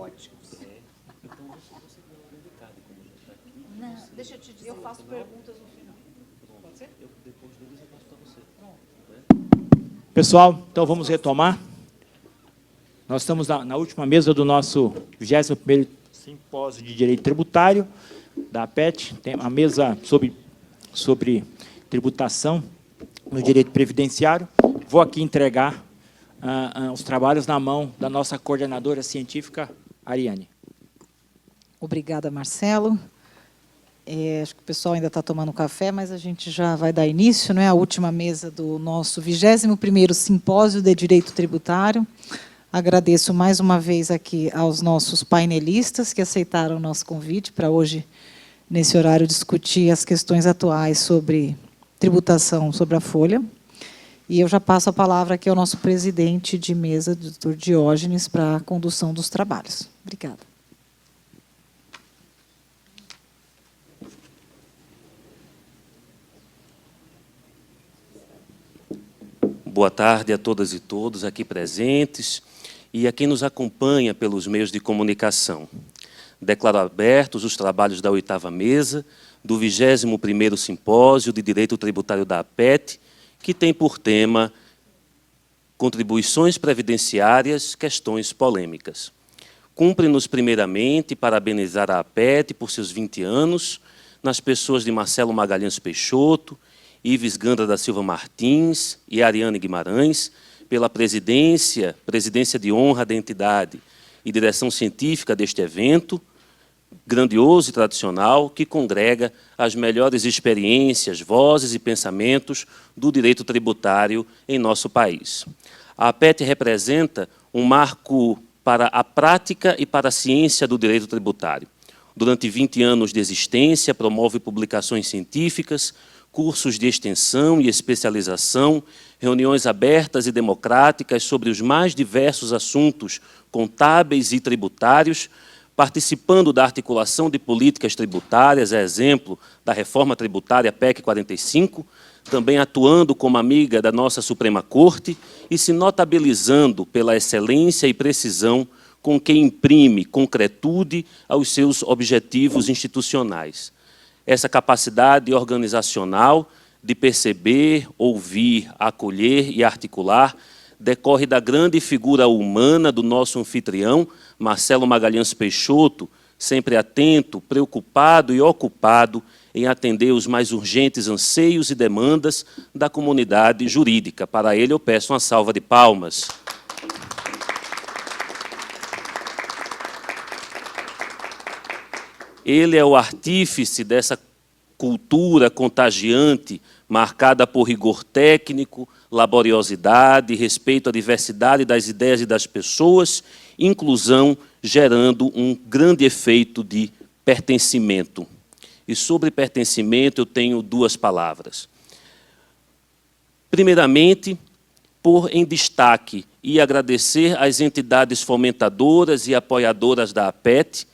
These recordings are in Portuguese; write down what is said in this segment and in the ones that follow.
caóticos. Então, você dá uma indicada, como já está aqui. Não, deixa eu te dizer. Eu faço perguntas no final. Pode ser? Depois deles eu passo para você. Pessoal, então vamos retomar. Nós estamos na última mesa do nosso 21º Simpósio de Direito Tributário, da APET. Tem a mesa sobre tributação no direito previdenciário. Vou aqui entregar os trabalhos na mão da nossa coordenadora científica, Ariane. Obrigada, Marcelo. Acho que o pessoal ainda está tomando café, mas a gente já vai dar início, não é? A última mesa do nosso 21º Simpósio de Direito Tributário. Agradeço mais uma vez aqui aos nossos painelistas que aceitaram o nosso convite para hoje, nesse horário, discutir as questões atuais sobre tributação sobre a folha. E eu já passo a palavra aqui ao nosso presidente de mesa, doutor Diógenes, para a condução dos trabalhos. Obrigada. Boa tarde a todas e todos aqui presentes e a quem nos acompanha pelos meios de comunicação. Declaro abertos os trabalhos da 8ª mesa do 21º Simpósio de Direito Tributário da APET, que tem por tema Contribuições Previdenciárias, Questões Polêmicas. Cumpre-nos, primeiramente, parabenizar a APET por seus 20 anos, nas pessoas de Marcelo Magalhães Peixoto, Ives Gandra da Silva Martins e Ariane Guimarães, pela presidência de honra da entidade e direção científica deste evento, grandioso e tradicional, que congrega as melhores experiências, vozes e pensamentos do direito tributário em nosso país. A APET representa um marco para a prática e para a ciência do direito tributário. Durante 20 anos de existência, promove publicações científicas, cursos de extensão e especialização, reuniões abertas e democráticas sobre os mais diversos assuntos contábeis e tributários, participando da articulação de políticas tributárias, a exemplo da reforma tributária PEC 45, também atuando como amiga da nossa Suprema Corte e se notabilizando pela excelência e precisão com que imprime concretude aos seus objetivos institucionais. Essa capacidade organizacional de perceber, ouvir, acolher e articular decorre da grande figura humana do nosso anfitrião, Marcelo Magalhães Peixoto, sempre atento, preocupado e ocupado em atender os mais urgentes anseios e demandas da comunidade jurídica. Para ele, eu peço uma salva de palmas. Ele é o artífice dessa cultura contagiante, marcada por rigor técnico, laboriosidade, respeito à diversidade das ideias e das pessoas, inclusão, gerando um grande efeito de pertencimento. E sobre pertencimento eu tenho 2 palavras. Primeiramente, pôr em destaque e agradecer às entidades fomentadoras e apoiadoras da APET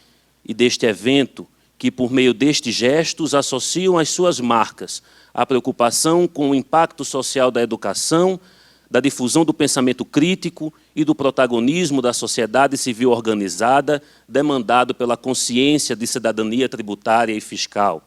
e deste evento, que, por meio destes gestos, associam às suas marcas a preocupação com o impacto social da educação, da difusão do pensamento crítico e do protagonismo da sociedade civil organizada, demandado pela consciência de cidadania tributária e fiscal.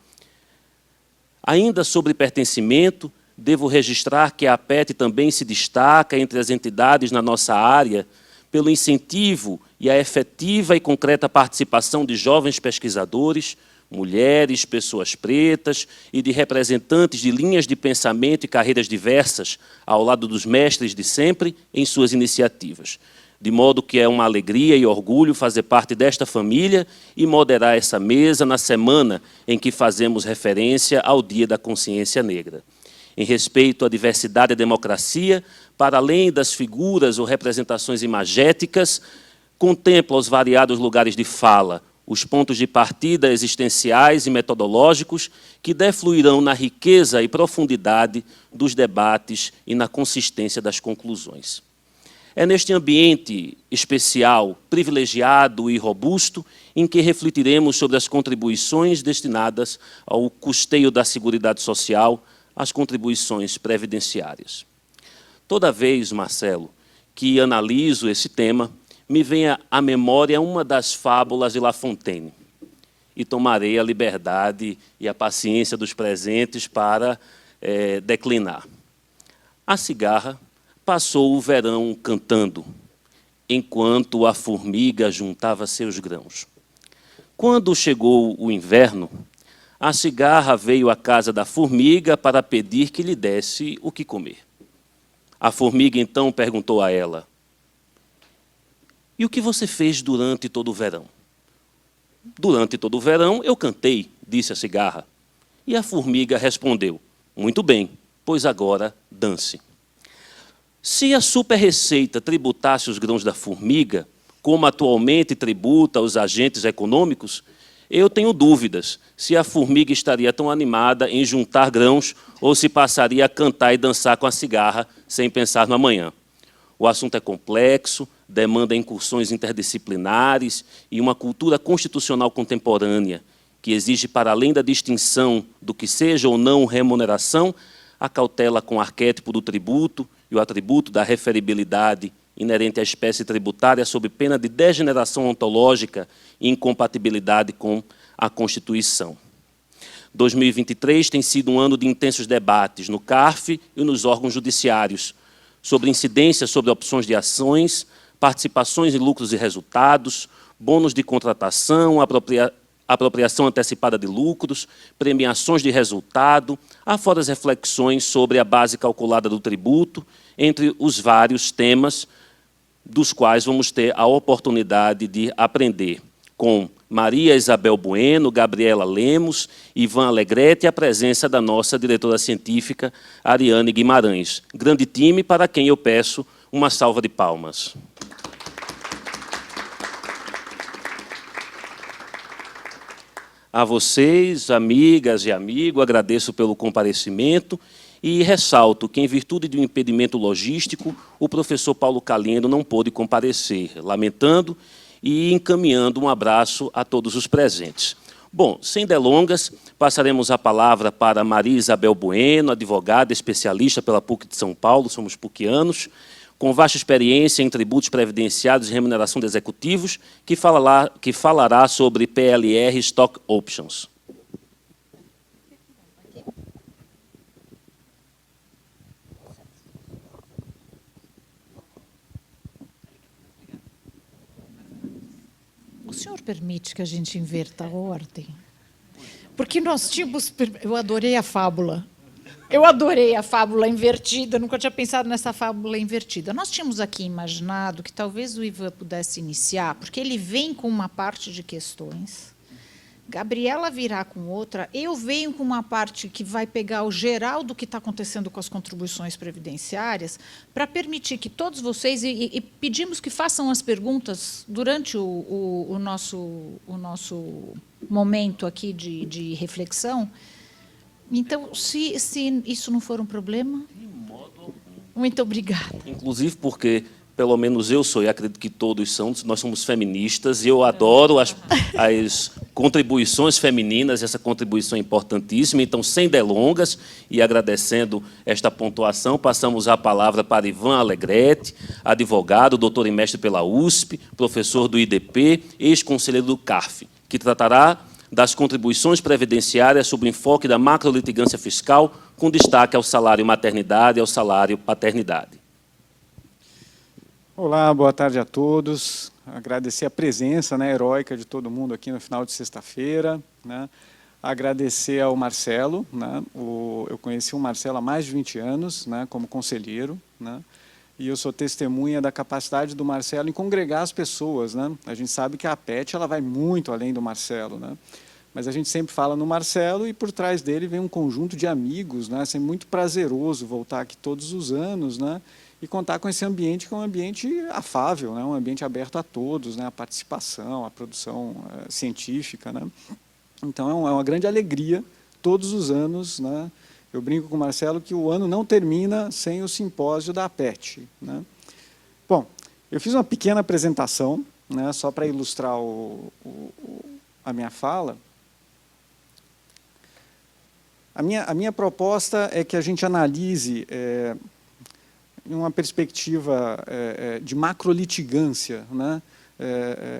Ainda sobre pertencimento, devo registrar que a APET também se destaca entre as entidades na nossa área pelo incentivo e a efetiva e concreta participação de jovens pesquisadores, mulheres, pessoas pretas e de representantes de linhas de pensamento e carreiras diversas, ao lado dos mestres de sempre, em suas iniciativas. De modo que é uma alegria e orgulho fazer parte desta família e moderar essa mesa na semana em que fazemos referência ao Dia da Consciência Negra. Em respeito à diversidade e à democracia, para além das figuras ou representações imagéticas, contempla os variados lugares de fala, os pontos de partida existenciais e metodológicos que defluirão na riqueza e profundidade dos debates e na consistência das conclusões. É neste ambiente especial, privilegiado e robusto, em que refletiremos sobre as contribuições destinadas ao custeio da Seguridade Social, as contribuições previdenciárias. Toda vez, Marcelo, que analiso esse tema, me vem à memória uma das fábulas de La Fontaine, e tomarei a liberdade e a paciência dos presentes para declinar. A cigarra passou o verão cantando, enquanto a formiga juntava seus grãos. Quando chegou o inverno, a cigarra veio à casa da formiga para pedir que lhe desse o que comer. A formiga então perguntou a ela: "E o que você fez durante todo o verão?" "Durante todo o verão eu cantei", disse a cigarra. E a formiga respondeu: "Muito bem, pois agora dance." Se a super-receita tributasse os grãos da formiga, como atualmente tributa os agentes econômicos, eu tenho dúvidas se a formiga estaria tão animada em juntar grãos ou se passaria a cantar e dançar com a cigarra sem pensar no amanhã. O assunto é complexo, demanda incursões interdisciplinares e uma cultura constitucional contemporânea que exige, para além da distinção do que seja ou não remuneração, a cautela com o arquétipo do tributo e o atributo da referibilidade inerente à espécie tributária sob pena de degeneração ontológica e incompatibilidade com a Constituição. 2023 tem sido um ano de intensos debates no CARF e nos órgãos judiciários sobre incidência sobre opções de ações, participações em lucros e resultados, bônus de contratação, apropriação antecipada de lucros, premiações de resultado, afora as reflexões sobre a base calculada do tributo, entre os vários temas dos quais vamos ter a oportunidade de aprender com Maria Isabel Bueno, Gabriela Lemos, Ivan Alegrete e a presença da nossa diretora científica, Ariane Guimarães. Grande time para quem eu peço uma salva de palmas. A vocês, amigas e amigos, agradeço pelo comparecimento e ressalto que, em virtude de um impedimento logístico, o professor Paulo Caliendo não pôde comparecer, lamentando e encaminhando um abraço a todos os presentes. Bom, sem delongas, passaremos a palavra para Maria Isabel Bueno, advogada especialista pela PUC de São Paulo, somos pucianos, com vasta experiência em tributos previdenciários e remuneração de executivos, que falará sobre PLR Stock Options. O senhor permite que a gente inverta a ordem? Porque nós tínhamos... Eu adorei a fábula. Eu adorei a fábula invertida, nunca tinha pensado nessa fábula invertida. Nós tínhamos aqui imaginado que talvez o Ivan pudesse iniciar, porque ele vem com uma parte de questões, Gabriela virá com outra, eu venho com uma parte que vai pegar o geral do que está acontecendo com as contribuições previdenciárias, para permitir que todos vocês, e pedimos que façam as perguntas durante o nosso momento aqui de reflexão. Então, se isso não for um problema... De modo algum. Muito obrigada. Inclusive porque, pelo menos eu sou, e acredito que todos são, nós somos feministas, e eu adoro as contribuições femininas, essa contribuição é importantíssima. Então, sem delongas, e agradecendo esta pontuação, passamos a palavra para Ivan Alegrete, advogado, doutor e mestre pela USP, professor do IDP, ex-conselheiro do CARF, que tratará das contribuições previdenciárias sob o enfoque da macrolitigância fiscal, com destaque ao salário maternidade e ao salário paternidade. Olá, boa tarde a todos. Agradecer a presença, heróica de todo mundo aqui no final de sexta-feira. Agradecer ao Marcelo. Eu conheci o Marcelo há mais de 20 anos, como conselheiro. E eu sou testemunha da capacidade do Marcelo em congregar as pessoas. A gente sabe que a APET ela vai muito além do Marcelo. Mas a gente sempre fala no Marcelo e por trás dele vem um conjunto de amigos. É sempre muito prazeroso voltar aqui todos os anos e contar com esse ambiente que é um ambiente afável, um ambiente aberto a todos, a participação, a produção científica. Então é uma grande alegria todos os anos. Eu brinco com o Marcelo que o ano não termina sem o simpósio da APET. Bom, eu fiz uma pequena apresentação, só para ilustrar a minha fala. A minha proposta é que a gente analise em uma perspectiva de macrolitigância, né?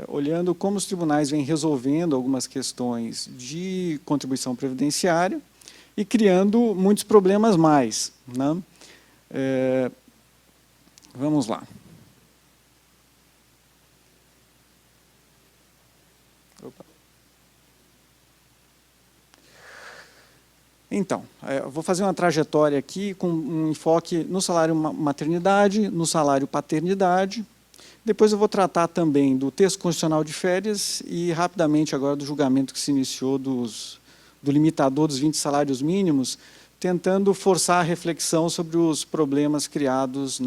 Olhando como os tribunais vêm resolvendo algumas questões de contribuição previdenciária e criando muitos problemas mais, né? Vamos lá. Opa. Então, eu vou fazer uma trajetória aqui com um enfoque no salário maternidade, no salário paternidade. Depois eu vou tratar também do texto constitucional de férias e, rapidamente, agora do julgamento que se iniciou do limitador dos 20 salários mínimos, tentando forçar a reflexão sobre os problemas criados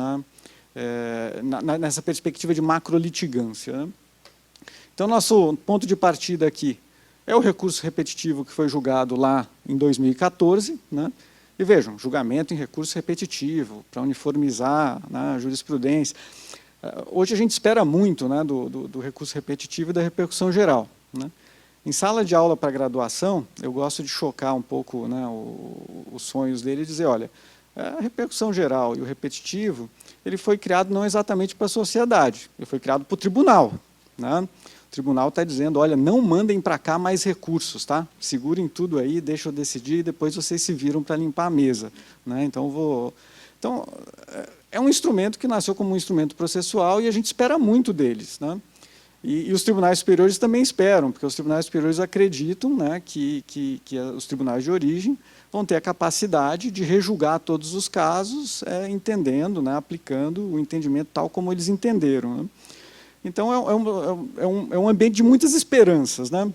nessa perspectiva de macrolitigância, né? Então, nosso ponto de partida aqui é o recurso repetitivo que foi julgado lá em 2014, né? E vejam, julgamento em recurso repetitivo, para uniformizar, né, a jurisprudência. Hoje a gente espera muito, né, do recurso repetitivo e da repercussão geral, né? Em sala de aula para graduação, eu gosto de chocar um pouco, né, os sonhos dele e dizer, olha, a repercussão geral e o repetitivo, ele foi criado não exatamente para a sociedade, ele foi criado para o tribunal, né? O tribunal está dizendo, olha, não mandem para cá mais recursos, tá? Segurem tudo aí, deixa eu decidir e depois vocês se viram para limpar a mesa, né? Então, é um instrumento que nasceu como um instrumento processual e a gente espera muito deles, né? E os tribunais superiores também esperam, porque os tribunais superiores acreditam, né, que os tribunais de origem vão ter a capacidade de rejulgar todos os casos, entendendo, né, aplicando o entendimento tal como eles entenderam, né? Então, é um ambiente de muitas esperanças, né?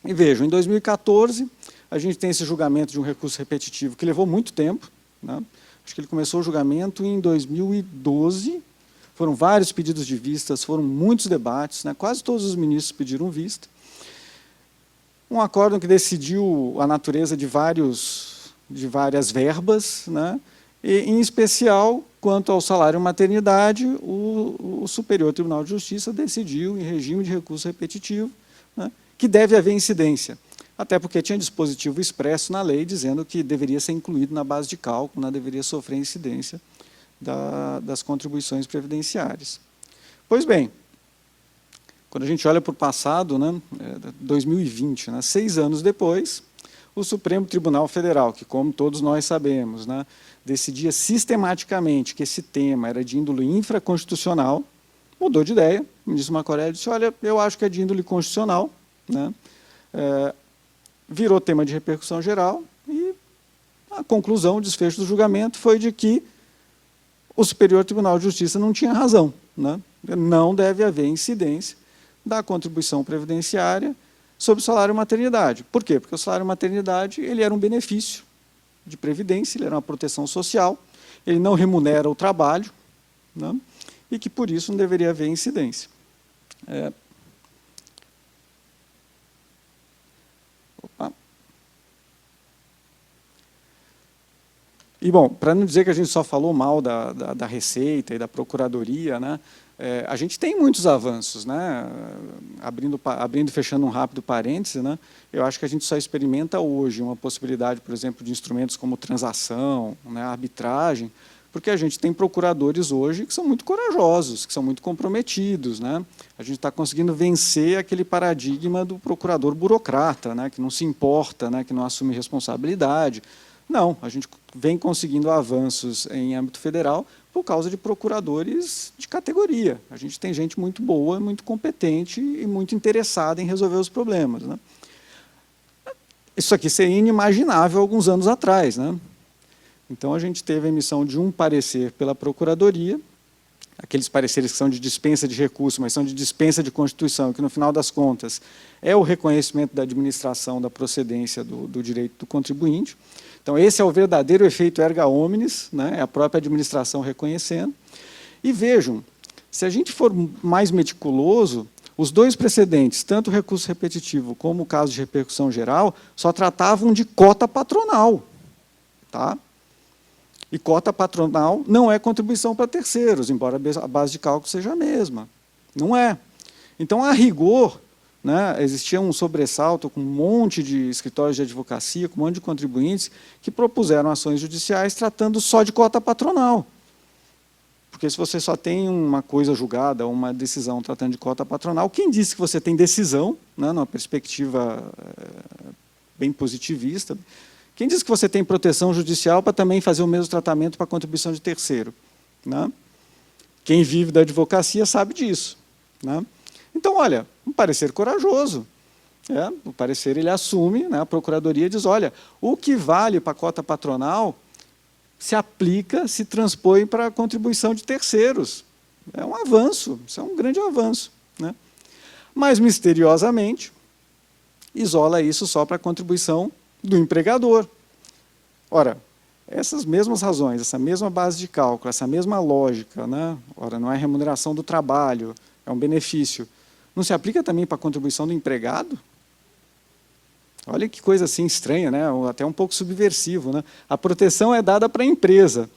E vejam, em 2014, a gente tem esse julgamento de um recurso repetitivo que levou muito tempo, né? Acho que ele começou o julgamento em 2012, foram vários pedidos de vistas, foram muitos debates, né? Quase todos os ministros pediram vista. Um acórdão que decidiu a natureza de várias verbas, né? E, em especial, quanto ao salário maternidade, o Superior Tribunal de Justiça decidiu, em regime de recurso repetitivo, né, que deve haver incidência, até porque tinha dispositivo expresso na lei dizendo que deveria ser incluído na base de cálculo, né, deveria sofrer incidência das contribuições previdenciárias. Pois bem, quando a gente olha para o passado, né, 2020, né, 6 anos depois, o Supremo Tribunal Federal, que, como todos nós sabemos, né, decidia sistematicamente que esse tema era de índole infraconstitucional, mudou de ideia. O ministro Macorelli disse, olha, eu acho que é de índole constitucional, né? Virou tema de repercussão geral e a conclusão, o desfecho do julgamento foi de que o Superior Tribunal de Justiça não tinha razão, né? Não deve haver incidência da contribuição previdenciária sobre o salário maternidade. Por quê? Porque o salário maternidade ele era um benefício de previdência, ele era uma proteção social, ele não remunera o trabalho, né? E que, por isso, não deveria haver incidência. E, bom, para não dizer que a gente só falou mal da Receita e da Procuradoria, né, a gente tem muitos avanços, né? Abrindo e fechando um rápido parêntese, né? Eu acho que a gente só experimenta hoje uma possibilidade, por exemplo, de instrumentos como transação, né, arbitragem, porque a gente tem procuradores hoje que são muito corajosos, que são muito comprometidos, né? A gente está conseguindo vencer aquele paradigma do procurador burocrata, né, que não se importa, né, que não assume responsabilidade. Não, a gente vem conseguindo avanços em âmbito federal por causa de procuradores de categoria. A gente tem gente muito boa, muito competente e muito interessada em resolver os problemas, né? Isso aqui seria inimaginável alguns anos atrás, né? Então, a gente teve a emissão de um parecer pela Procuradoria, aqueles pareceres que são de dispensa de recurso, mas são de dispensa de Constituição, que, no final das contas, é o reconhecimento da administração da procedência do direito do contribuinte. Então, esse é o verdadeiro efeito erga omnes, né? É a própria administração reconhecendo. E vejam, se a gente for mais meticuloso, os dois precedentes, tanto o recurso repetitivo como o caso de repercussão geral, só tratavam de cota patronal, tá? E cota patronal não é contribuição para terceiros, embora a base de cálculo seja a mesma. Não é. Então, a rigor, né, existia um sobressalto com um monte de escritórios de advocacia, com um monte de contribuintes, que propuseram ações judiciais tratando só de cota patronal. Porque se você só tem uma coisa julgada, uma decisão tratando de cota patronal, quem disse que você tem decisão, né, numa perspectiva bem positivista, quem disse que você tem proteção judicial para também fazer o mesmo tratamento para a contribuição de terceiro? Né? Quem vive da advocacia sabe disso. Né? Então, olha, um parecer corajoso. O parecer ele assume, né, a Procuradoria diz, olha, o que vale para a cota patronal se aplica, se transpõe para a contribuição de terceiros. É um avanço, isso é um grande avanço. Né? Mas, misteriosamente, isola isso só para a contribuição do empregador. Ora, essas mesmas razões, essa mesma base de cálculo, essa mesma lógica, né? Ora, não é remuneração do trabalho, é um benefício, não se aplica também para a contribuição do empregado? Olha que coisa assim estranha, né? Até um pouco subversivo. Né? A proteção é dada para a empresa,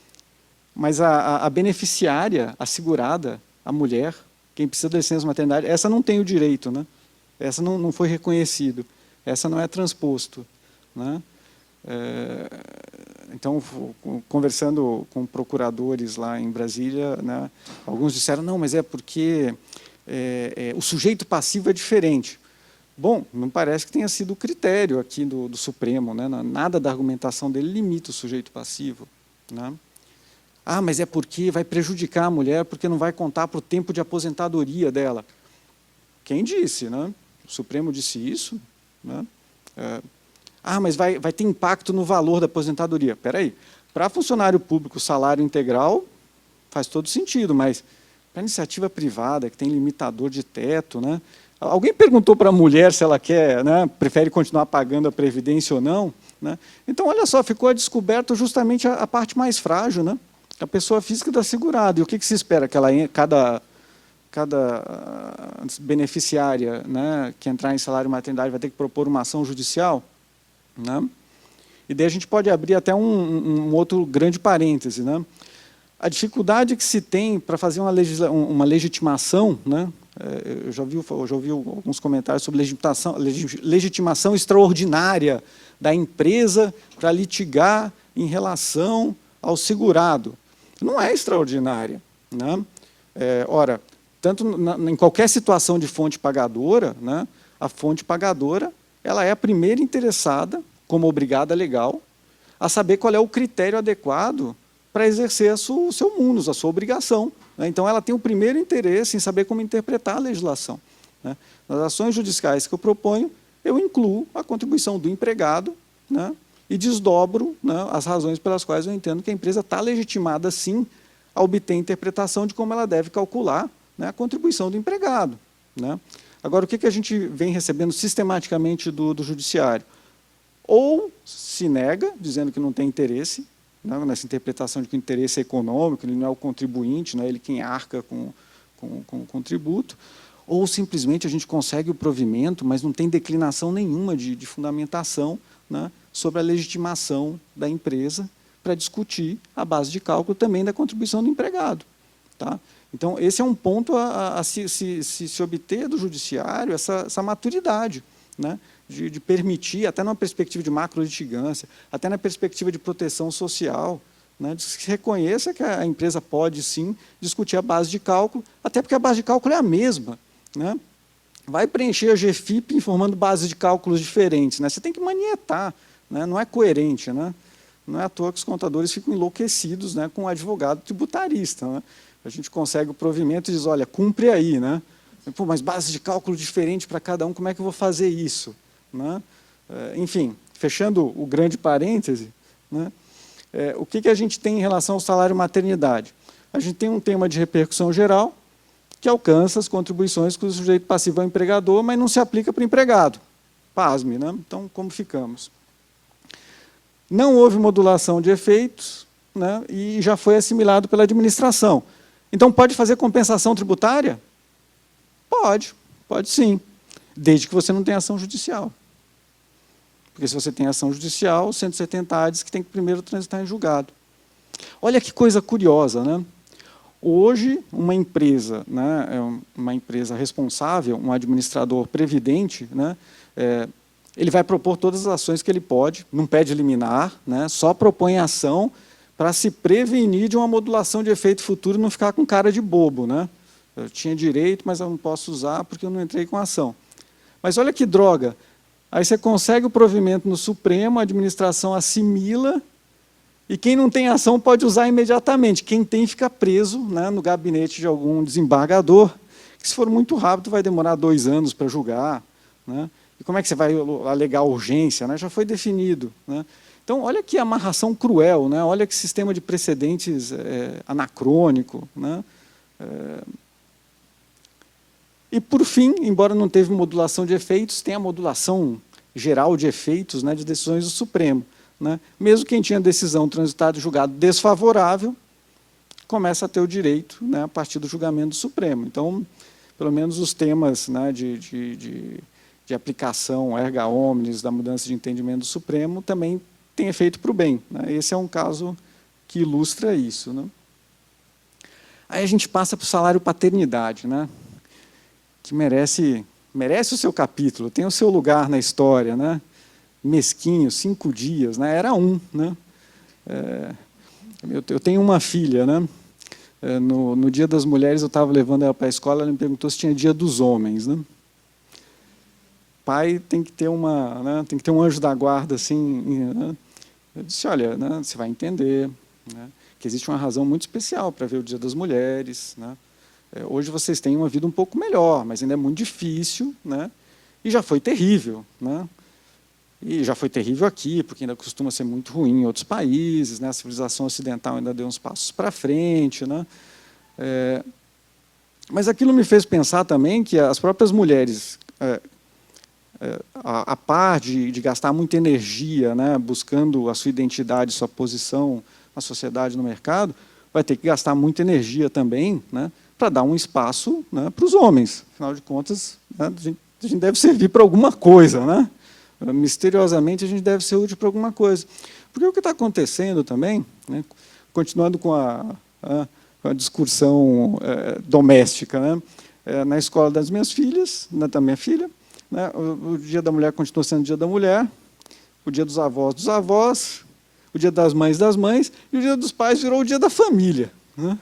mas a beneficiária, a segurada, a mulher, quem precisa da licença maternidade, essa não tem o direito, né? Essa não foi reconhecido, essa não é transposto. Né? Então, conversando com procuradores lá em Brasília, né, alguns disseram, não, mas é porque o sujeito passivo é diferente. Bom, não parece que tenha sido o critério aqui do Supremo, né? Nada da argumentação dele limita o sujeito passivo. Né? Ah, mas é porque vai prejudicar a mulher, porque não vai contar para o tempo de aposentadoria dela. Quem disse? Né? O Supremo disse isso? Né? Mas vai ter impacto no valor da aposentadoria. Espera aí, para funcionário público, o salário integral faz todo sentido, mas para iniciativa privada, que tem limitador de teto, né? Alguém perguntou para a mulher se ela quer, né, prefere continuar pagando a previdência ou não? Né? Então, olha só, ficou a descoberto justamente a parte mais frágil, né? A pessoa física da segurada. E o que se espera? Que ela, cada beneficiária, né, que entrar em salário maternidade vai ter que propor uma ação judicial? Né? E daí a gente pode abrir até um outro grande parêntese. Né? A dificuldade que se tem para fazer uma legitimação, né? Eu já ouvi alguns comentários sobre legitimação extraordinária da empresa para litigar em relação ao segurado. Não é extraordinária. Né? Ora, tanto em qualquer situação de fonte pagadora, né, a fonte pagadora ela é a primeira interessada, como obrigada legal, a saber qual é o critério adequado para exercer o seu munus, a sua obrigação. Né? Então, ela tem o primeiro interesse em saber como interpretar a legislação. Né? Nas ações judiciais que eu proponho, eu incluo a contribuição do empregado, né, e desdobro, né, as razões pelas quais eu entendo que a empresa está legitimada, sim, a obter a interpretação de como ela deve calcular, né, a contribuição do empregado. Né? Agora, o que a gente vem recebendo sistematicamente do judiciário? Ou se nega, dizendo que não tem interesse, né, nessa interpretação de que o interesse é econômico, ele não é o contribuinte, não é ele quem arca com o tributo, ou simplesmente a gente consegue o provimento, mas não tem declinação nenhuma de fundamentação, né, sobre a legitimação da empresa para discutir a base de cálculo também da contribuição do empregado. Tá? Então, esse é um ponto a se obter do judiciário, essa maturidade, né, de permitir, até numa perspectiva de macro-litigância, até na perspectiva de proteção social, né, de que se reconheça que a empresa pode, sim, discutir a base de cálculo, até porque a base de cálculo é a mesma. Né? Vai preencher a GFIP informando bases de cálculos diferentes. Né? Você tem que manietar, né? Não é coerente. Né? Não é à toa que os contadores ficam enlouquecidos, né, com o advogado tributarista. Né? A gente consegue o provimento e diz, olha, cumpre aí. Né? Pô, mas base de cálculo diferente para cada um, como é que eu vou fazer isso? Né? Enfim, fechando o grande parêntese, né? O que a gente tem em relação ao salário maternidade? A gente tem um tema de repercussão geral, que alcança as contribuições que o sujeito passivo é o empregador, mas não se aplica para o empregado. Pasme, né? Então, como ficamos? Não houve modulação de efeitos, né, e já foi assimilado pela administração. Então, pode fazer compensação tributária? Pode sim, desde que você não tenha ação judicial. Porque se você tem ação judicial, 170 ADs que tem que primeiro transitar em julgado. Olha que coisa curiosa, né? Hoje, uma empresa, né, uma empresa responsável, um administrador previdente, né, ele vai propor todas as ações que ele pode, não pede liminar, né, só propõe ação para se prevenir de uma modulação de efeito futuro e não ficar com cara de bobo, né? Eu tinha direito, mas eu não posso usar porque eu não entrei com ação. Mas olha que droga. Aí você consegue o provimento no Supremo, a administração assimila, e quem não tem ação pode usar imediatamente. Quem tem fica preso, né, no gabinete de algum desembargador, que se for muito rápido vai demorar 2 anos para julgar, né? E como é que você vai alegar urgência, né? Já foi definido, né? Então, olha que amarração cruel, né? Olha que sistema de precedentes anacrônico, né? E, por fim, embora não teve modulação de efeitos, tem a modulação geral de efeitos, né, de decisões do Supremo, né? Mesmo quem tinha decisão transitada e julgado desfavorável, começa a ter o direito, né, a partir do julgamento do Supremo. Então, pelo menos os temas, né, de aplicação erga omnes, da mudança de entendimento do Supremo, também tem efeito para o bem, né? Esse é um caso que ilustra isso, né? Aí a gente passa para o salário paternidade, né? Que merece o seu capítulo, tem o seu lugar na história, né? Mesquinho, 5 dias, né? Era 1, né? Eu tenho uma filha, né? No Dia das Mulheres eu estava levando ela para a escola, ela me perguntou se tinha Dia dos Homens, né? Pai tem que ter né, tem que ter um anjo da guarda, assim, né? Eu disse, olha, né, você vai entender, né, que existe uma razão muito especial para ver o Dia das Mulheres, né? Hoje vocês têm uma vida um pouco melhor, mas ainda é muito difícil, né? E já foi terrível, né? E já foi terrível aqui, porque ainda costuma ser muito ruim em outros países, né? A civilização ocidental ainda deu uns passos para frente, né? Mas aquilo me fez pensar também que as próprias mulheres, a par de gastar muita energia, né, buscando a sua identidade, sua posição na sociedade, no mercado, vai ter que gastar muita energia também, né, para dar um espaço, né, para os homens. Afinal de contas, né, a gente deve servir para alguma coisa, né? Misteriosamente, a gente deve ser útil para alguma coisa. Porque o que está acontecendo também, né, continuando com a discussão doméstica, né, na escola das minhas filhas, da minha filha, né, o Dia da Mulher continua sendo o Dia da Mulher, o Dia dos avós, o Dia das mães, e o Dia dos pais virou o Dia da família, né?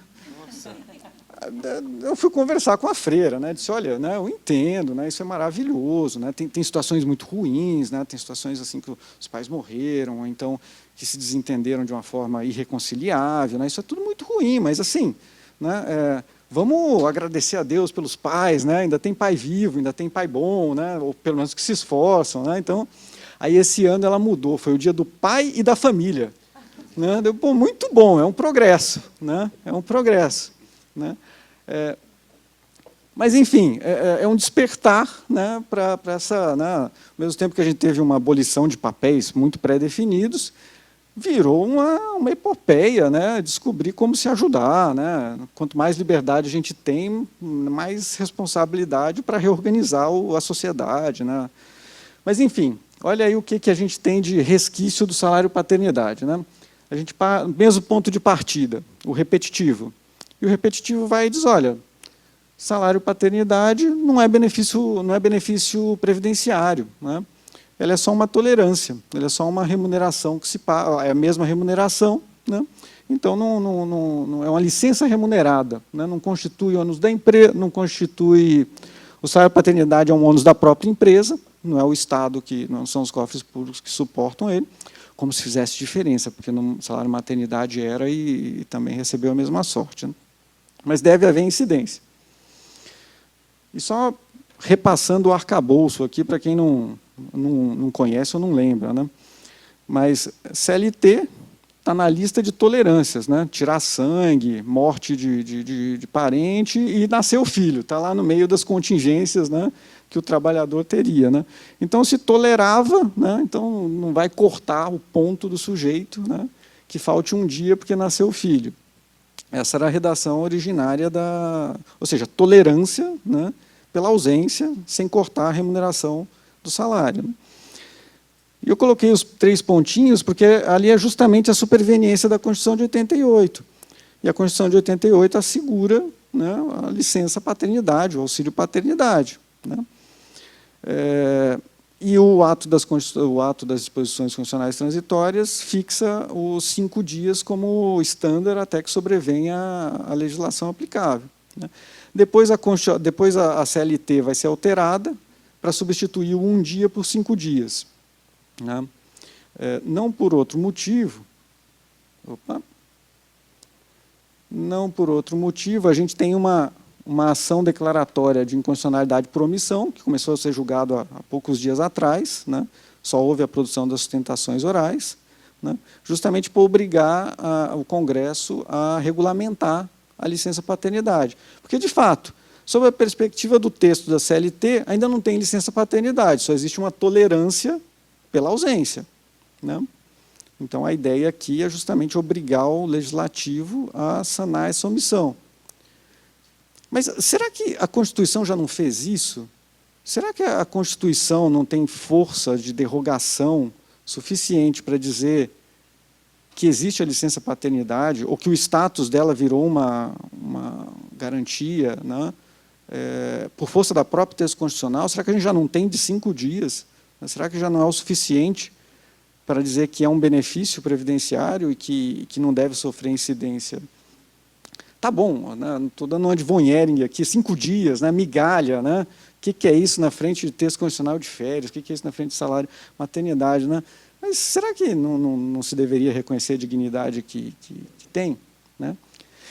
Eu fui conversar com a freira, né? Disse, olha, né, eu entendo, né, isso é maravilhoso, né, tem situações muito ruins, né, tem situações assim que os pais morreram, ou então que se desentenderam de uma forma irreconciliável, né, isso é tudo muito ruim, mas assim, né, vamos agradecer a Deus pelos pais, né, ainda tem pai vivo, ainda tem pai bom, né, ou pelo menos que se esforçam, né, então, aí esse ano ela mudou, foi o Dia do pai e da família, né, deu, pô, muito bom, é um progresso, né, é um progresso, né. Mas, enfim, é um despertar, né, para essa... Né, ao mesmo tempo que a gente teve uma abolição de papéis muito pré-definidos, virou uma epopeia, né, descobrir como se ajudar, né. Quanto mais liberdade a gente tem, mais responsabilidade para reorganizar a sociedade, né. Mas, enfim, olha aí o que a gente tem de resquício do salário paternidade, né. A gente, mesmo ponto de partida, o repetitivo. E o repetitivo vai e diz, olha, salário paternidade não é benefício previdenciário, né? Ela é só uma tolerância, ela é só uma remuneração que se paga, é a mesma remuneração, né? Então não é uma licença remunerada, né? Não constitui ônus da empresa, não constitui o salário paternidade é um ônus da própria empresa, não é o Estado não são os cofres públicos que suportam ele, como se fizesse diferença, porque no salário maternidade era e também recebeu a mesma sorte, né? Mas deve haver incidência. E só repassando o arcabouço aqui, para quem não conhece ou não lembra, né? Mas CLT está na lista de tolerâncias, né? Tirar sangue, morte de parente e nascer o filho, está lá no meio das contingências, né, que o trabalhador teria, né? Então, se tolerava, né, então não vai cortar o ponto do sujeito, né, que falte um dia porque nasceu o filho. Essa era a redação originária ou seja, tolerância, né, pela ausência, sem cortar a remuneração do salário. E eu coloquei os 3 pontinhos, porque ali é justamente a superveniência da Constituição de 88. E a Constituição de 88 assegura, né, a licença paternidade, o auxílio paternidade, né? E o ato das disposições constitucionais transitórias fixa os 5 dias como estándar até que sobrevenha a legislação aplicável, né? Depois a CLT vai ser alterada para substituir o 1 dia por 5 dias, né? Não por outro motivo, a gente tem uma ação declaratória de inconstitucionalidade por omissão, que começou a ser julgado há poucos dias atrás, né? Só houve a produção das sustentações orais, né? Justamente por obrigar o Congresso a regulamentar a licença-paternidade. Porque, de fato, sob a perspectiva do texto da CLT, ainda não tem licença-paternidade, só existe uma tolerância pela ausência, né? Então, a ideia aqui é justamente obrigar o legislativo a sanar essa omissão. Mas será que a Constituição já não fez isso? Será que a Constituição não tem força de derrogação suficiente para dizer que existe a licença-paternidade, ou que o status dela virou uma garantia, né? Por força da própria texto constitucional? Será que a gente já não tem de 5 dias? Será que já não é o suficiente para dizer que é um benefício previdenciário e que não deve sofrer incidência? Tá bom, né? Não estou dando uma de von Ehring aqui, 5 dias, né? Migalha, né? O que é isso na frente de texto constitucional de férias? O que é isso na frente de salário maternidade, né? Mas será que não se deveria reconhecer a dignidade que tem, né?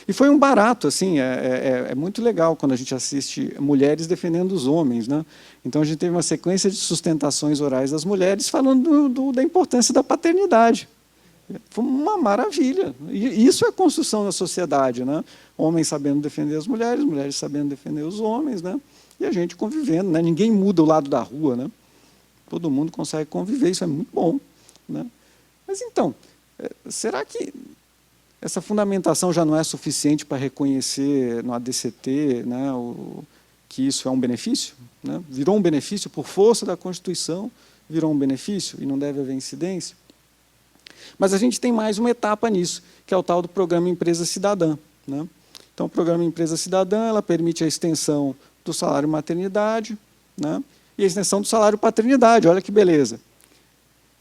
E foi um barato, assim, é muito legal quando a gente assiste mulheres defendendo os homens, né? Então, a gente teve uma sequência de sustentações orais das mulheres falando da importância da paternidade. Foi uma maravilha. E isso é a construção da sociedade, né? Homens sabendo defender as mulheres, mulheres sabendo defender os homens, né? E a gente convivendo, né? Ninguém muda o lado da rua, né? Todo mundo consegue conviver, isso é muito bom, né? Mas, então, será que essa fundamentação já não é suficiente para reconhecer no ADCT, né, que isso é um benefício, né? Virou um benefício por força da Constituição, virou um benefício e não deve haver incidência? Mas a gente tem mais uma etapa nisso, que é o tal do Programa Empresa Cidadã, né? Então, o Programa Empresa Cidadã, ela permite a extensão do salário maternidade, né, e a extensão do salário paternidade, olha que beleza.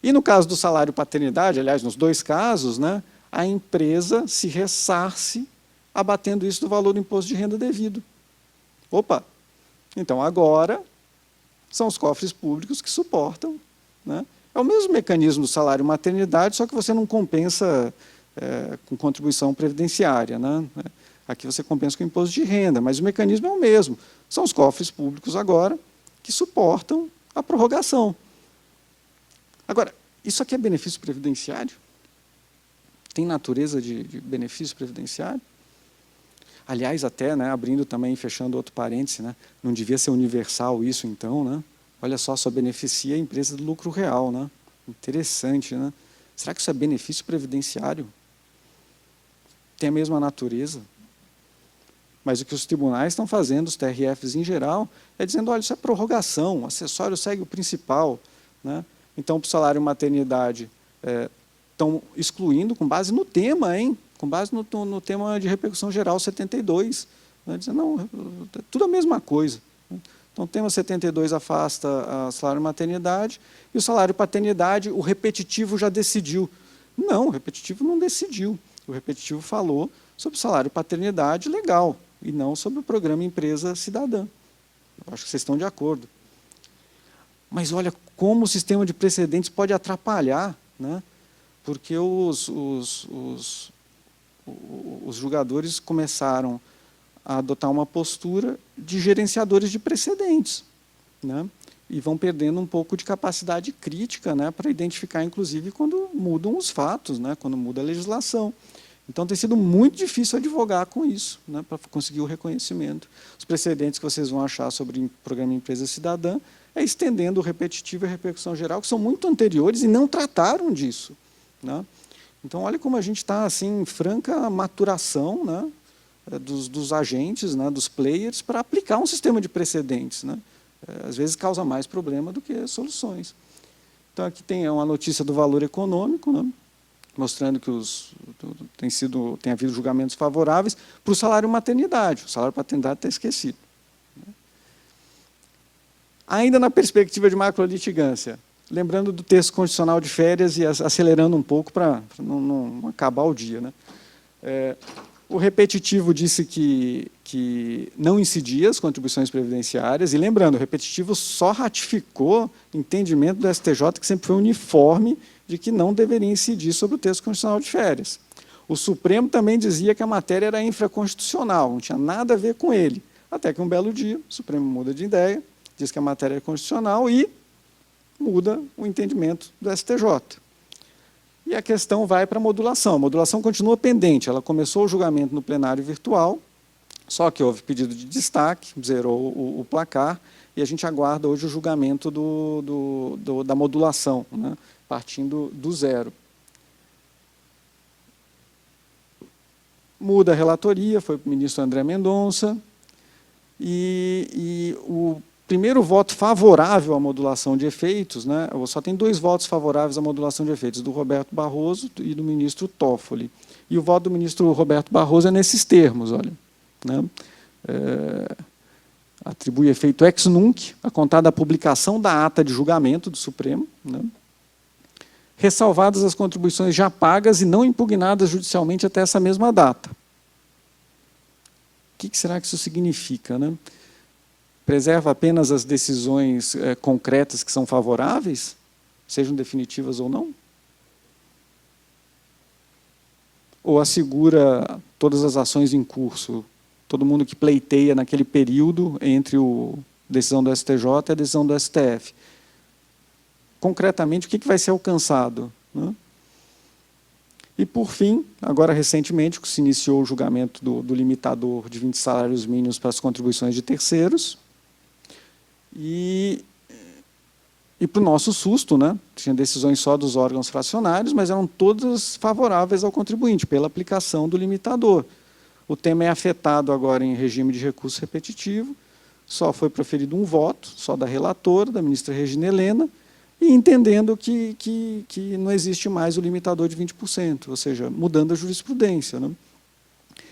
E no caso do salário paternidade, aliás, nos 2 casos, né, a empresa se ressarce abatendo isso do valor do imposto de renda devido. Opa! Então, agora, são os cofres públicos que suportam, né? É o mesmo mecanismo do salário maternidade, só que você não compensa com contribuição previdenciária, né? Aqui você compensa com imposto de renda, mas o mecanismo é o mesmo. São os cofres públicos agora que suportam a prorrogação. Agora, isso aqui é benefício previdenciário? Tem natureza de benefício previdenciário? Aliás, até, né, abrindo também, fechando outro parêntese, né, não devia ser universal isso, então, né? Olha só beneficia a empresa do lucro real, né? Interessante, né? Será que isso é benefício previdenciário? Tem a mesma natureza? Mas o que os tribunais estão fazendo, os TRFs em geral, é dizendo, olha, isso é prorrogação, o acessório segue o principal, né? Então, para o salário maternidade, estão excluindo com base no tema, hein? Com base no tema de repercussão geral 72. Né? Dizendo, não, tudo a mesma coisa. Então, o tema 72 afasta o salário maternidade, e o salário paternidade, o repetitivo já decidiu. Não, o repetitivo não decidiu. O repetitivo falou sobre o salário paternidade legal, e não sobre o programa Empresa Cidadã. Eu acho que vocês estão de acordo. Mas olha como o sistema de precedentes pode atrapalhar, né? Porque os julgadores começaram a adotar uma postura de gerenciadores de precedentes, né? E vão perdendo um pouco de capacidade crítica, né, para identificar, inclusive, quando mudam os fatos, né, quando muda a legislação. Então, tem sido muito difícil advogar com isso, né, para conseguir o reconhecimento. Os precedentes que vocês vão achar sobre o programa Empresa Cidadã é estendendo o repetitivo e a repercussão geral, que são muito anteriores e não trataram disso, né? Então, olha como a gente está assim, em franca maturação, né, dos agentes, né, dos players, para aplicar um sistema de precedentes, né? Às vezes causa mais problema do que soluções. Então, aqui tem uma notícia do Valor Econômico, né, mostrando que tem havido julgamentos favoráveis para o salário maternidade. O salário paternidade está esquecido. Ainda na perspectiva de macrolitigância, lembrando do texto constitucional de férias e acelerando um pouco para não acabar o dia, né? O repetitivo disse que não incidia as contribuições previdenciárias, e lembrando, o repetitivo só ratificou o entendimento do STJ, que sempre foi uniforme, de que não deveria incidir sobre o texto constitucional de férias. O Supremo também dizia que a matéria era infraconstitucional, não tinha nada a ver com ele. Até que um belo dia, o Supremo muda de ideia, diz que a matéria é constitucional e muda o entendimento do STJ. E a questão vai para a modulação. A modulação continua pendente. Ela começou o julgamento no plenário virtual, só que houve pedido de destaque, zerou o placar, e a gente aguarda hoje o julgamento da modulação, né, partindo do zero. Muda a relatoria, foi para o ministro André Mendonça, e o primeiro voto favorável à modulação de efeitos, né, só tem 2 votos favoráveis à modulação de efeitos, do Roberto Barroso e do ministro Toffoli. E o voto do ministro Roberto Barroso é nesses termos, olha, né, atribui efeito ex nunc, a contar da publicação da ata de julgamento do Supremo, né, ressalvadas as contribuições já pagas e não impugnadas judicialmente até essa mesma data. O que será que isso significa, né? Preserva apenas as decisões concretas que são favoráveis, sejam definitivas ou não? Ou assegura todas as ações em curso, todo mundo que pleiteia naquele período entre a decisão do STJ e a decisão do STF? Concretamente, o que vai ser alcançado, né? E, por fim, agora recentemente, se iniciou o julgamento do limitador de 20 salários mínimos para as contribuições de terceiros, e para o nosso susto, né, tinha decisões só dos órgãos fracionários, mas eram todas favoráveis ao contribuinte, pela aplicação do limitador. O tema é afetado agora em regime de recurso repetitivo, só foi proferido um voto, só da relatora, da ministra Regina Helena, e entendendo que não existe mais o limitador de 20%, ou seja, mudando a jurisprudência, né?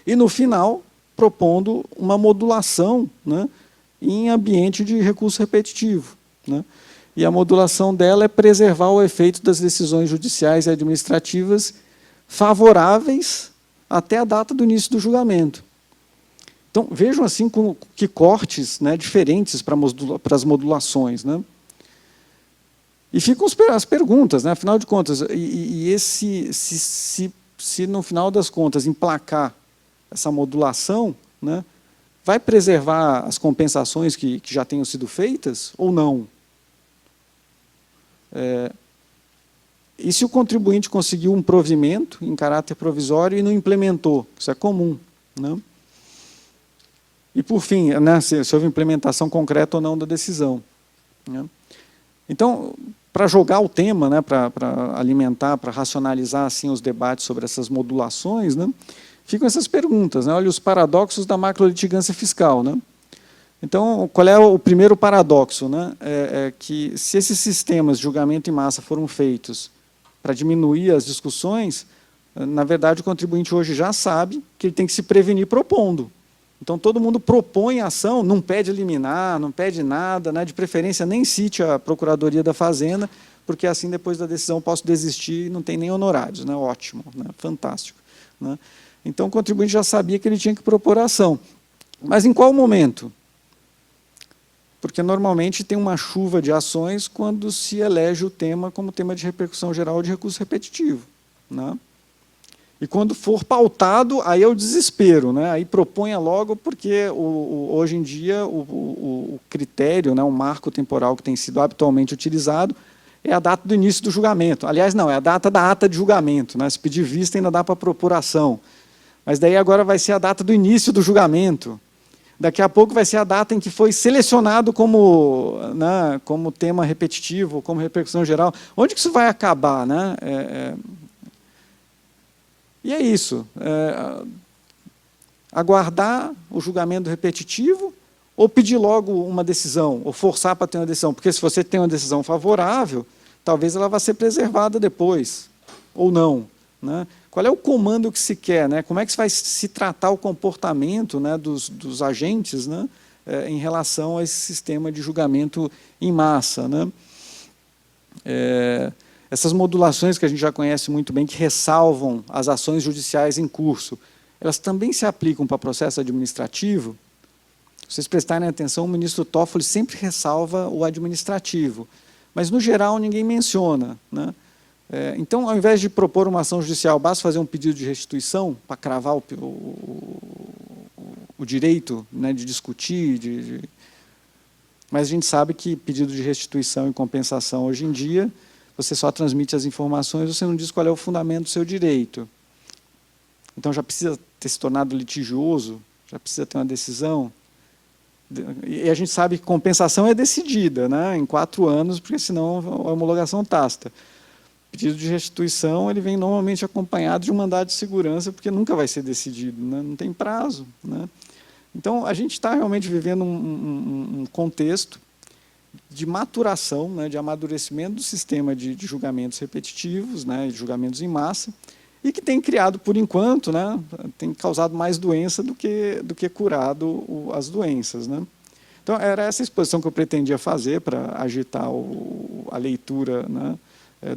E, no final, propondo uma modulação, né, em ambiente de recurso repetitivo, né? E a modulação dela é preservar o efeito das decisões judiciais e administrativas favoráveis até a data do início do julgamento. Então, vejam assim que cortes, né, diferentes para as modulações, né? E ficam as perguntas, né? Afinal de contas, se no final das contas emplacar essa modulação, né, vai preservar as compensações que já tenham sido feitas ou não? E se o contribuinte conseguiu um provimento em caráter provisório e não implementou? Isso é comum, né? E, por fim, né, se houve implementação concreta ou não da decisão, né? Então, para jogar o tema, né, para alimentar, para racionalizar assim, os debates sobre essas modulações, né, ficam essas perguntas, né? Olha, os paradoxos da macrolitigância fiscal, né? Então, qual é o primeiro paradoxo, né? É que, se esses sistemas de julgamento em massa foram feitos para diminuir as discussões, na verdade, o contribuinte hoje já sabe que ele tem que se prevenir propondo. Então, todo mundo propõe ação, não pede liminar, não pede nada, né? De preferência, nem cite a Procuradoria da Fazenda, porque assim, depois da decisão, posso desistir e não tem nem honorários, né? Ótimo, né? Fantástico, né? Então, o contribuinte já sabia que ele tinha que propor a ação. Mas em qual momento? Porque, normalmente, tem uma chuva de ações quando se elege o tema como tema de repercussão geral de recurso repetitivo, né? E, quando for pautado, aí é o desespero, né? Aí proponha logo, porque hoje em dia o critério, né, o marco temporal que tem sido habitualmente utilizado é a data do início do julgamento. Aliás, não, é a data da ata de julgamento, né? Se pedir vista, ainda dá para procuração. Mas daí agora vai ser a data do início do julgamento. Daqui a pouco vai ser a data em que foi selecionado como, né, como tema repetitivo, como repercussão geral. Onde que isso vai acabar, né? E é isso. Aguardar o julgamento repetitivo ou pedir logo uma decisão, ou forçar para ter uma decisão. Porque, se você tem uma decisão favorável, talvez ela vá ser preservada depois, ou não, né? Qual é o comando que se quer, né? Como é que vai se tratar o comportamento, né, dos agentes, né, em relação a esse sistema de julgamento em massa, né? Essas modulações que a gente já conhece muito bem, que ressalvam as ações judiciais em curso, elas também se aplicam para processo administrativo? Se vocês prestarem atenção, o ministro Toffoli sempre ressalva o administrativo, mas, no geral, ninguém menciona, né? Então, ao invés de propor uma ação judicial, basta fazer um pedido de restituição para cravar o direito, né, de discutir, mas a gente sabe que pedido de restituição e compensação, hoje em dia, você só transmite as informações, você não diz qual é o fundamento do seu direito. Então, já precisa ter se tornado litigioso, já precisa ter uma decisão. E a gente sabe que compensação é decidida, né, em 4 anos, porque senão a homologação tácita. Pedido de restituição, ele vem normalmente acompanhado de um mandado de segurança, porque nunca vai ser decidido, né? Não tem prazo, né? Então, a gente está realmente vivendo um contexto de maturação, né, de amadurecimento do sistema de julgamentos repetitivos, né, de julgamentos em massa, e que tem criado, por enquanto, né, tem causado mais doença do que curado as doenças, né? Então, era essa exposição que eu pretendia fazer para agitar a leitura, né,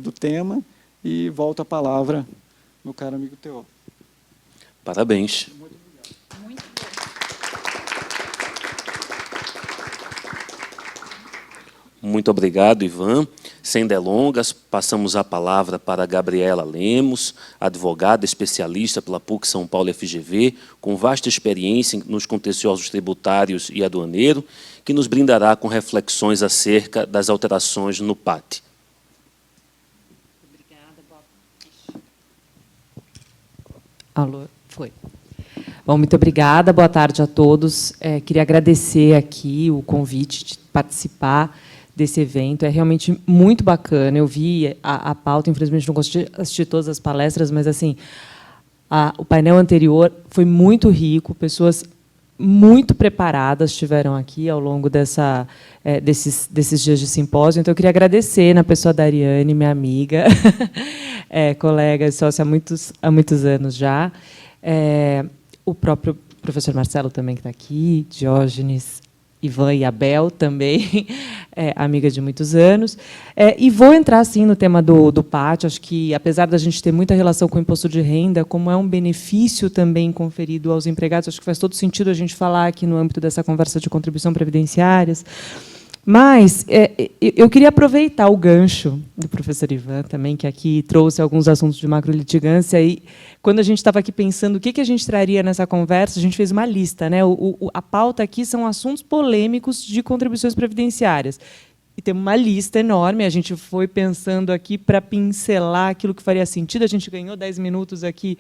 do tema, e volto a palavra meu caro amigo Teófilo. Parabéns. Muito bom. Muito obrigado, Ivan. Sem delongas, passamos a palavra para Gabriela Lemos, advogada especialista pela PUC São Paulo FGV, com vasta experiência nos contenciosos tributários e aduaneiro, que nos brindará com reflexões acerca das alterações no PAT. Alô, foi. Bom, muito obrigada, boa tarde a todos. Queria agradecer aqui o convite de participar desse evento, é realmente muito bacana. Eu vi a pauta, infelizmente não consegui assistir todas as palestras, mas assim, o painel anterior foi muito rico, pessoas muito preparadas estiveram aqui ao longo desses dias de simpósio. Então, eu queria agradecer na pessoa da Ariane, minha amiga, colega e sócia há muitos anos já, o próprio professor Marcelo também, que está aqui, Diógenes, Ivan e Abel também, amiga de muitos anos. E vou entrar, sim, no tema do PAT. Acho que, apesar da gente ter muita relação com o imposto de renda, como é um benefício também conferido aos empregados, acho que faz todo sentido a gente falar aqui no âmbito dessa conversa de contribuição previdenciárias. Mas eu queria aproveitar o gancho do professor Ivan também, que aqui trouxe alguns assuntos de macrolitigância, e quando a gente estava aqui pensando o que a gente traria nessa conversa, a gente fez uma lista, né? A pauta aqui são assuntos polêmicos de contribuições previdenciárias. E tem uma lista enorme, a gente foi pensando aqui para pincelar aquilo que faria sentido, a gente ganhou 10 minutos aqui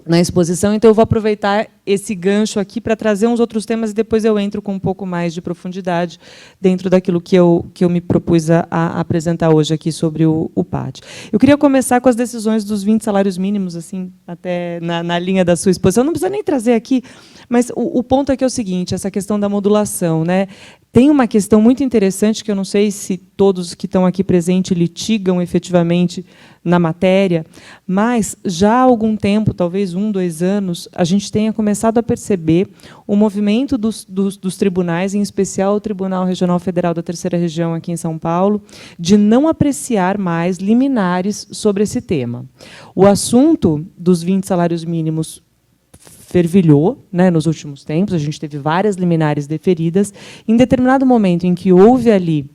na exposição, então eu vou aproveitar esse gancho aqui para trazer uns outros temas e depois eu entro com um pouco mais de profundidade dentro daquilo que eu me propus a apresentar hoje aqui sobre o PAT. Eu queria começar com as decisões dos 20 salários mínimos, assim, até na linha da sua exposição. Não precisa nem trazer aqui, mas o ponto aqui é o seguinte, essa questão da modulação, né? Tem uma questão muito interessante, que eu não sei se todos que estão aqui presentes litigam efetivamente na matéria, mas já há algum tempo, talvez 1, 2 anos, a gente tenha começado a perceber o movimento dos tribunais, em especial o Tribunal Regional Federal da Terceira Região, aqui em São Paulo, de não apreciar mais liminares sobre esse tema. O assunto dos 20 salários mínimos fervilhou, né, nos últimos tempos, a gente teve várias liminares deferidas. Em determinado momento em que houve ali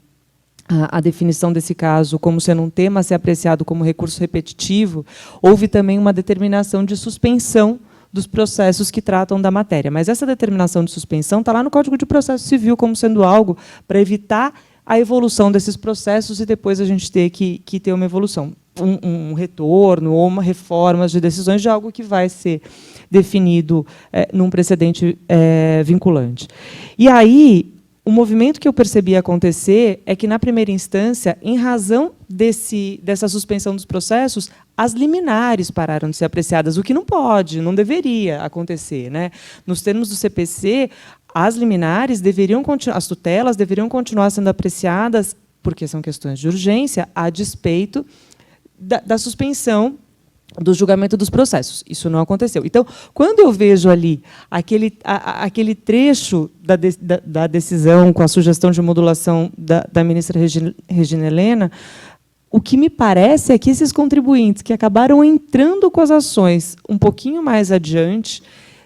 a definição desse caso como sendo um tema a ser apreciado como recurso repetitivo, houve também uma determinação de suspensão dos processos que tratam da matéria. Mas essa determinação de suspensão está lá no Código de Processo Civil como sendo algo para evitar a evolução desses processos e depois a gente ter que ter uma evolução, um retorno ou uma reforma de decisões de algo que vai ser definido num precedente vinculante. E aí, o movimento que eu percebi acontecer é que, na primeira instância, em razão dessa suspensão dos processos, as liminares pararam de ser apreciadas, o que não pode, não deveria acontecer, né? Nos termos do CPC, as liminares deveriam continuar, as tutelas deveriam continuar sendo apreciadas, porque são questões de urgência, a despeito da suspensão do julgamento dos processos. Isso não aconteceu. Então, quando eu vejo ali aquele trecho da decisão com a sugestão de modulação da ministra Regina Helena, o que me parece é que esses contribuintes que acabaram entrando com as ações um pouquinho mais adiante,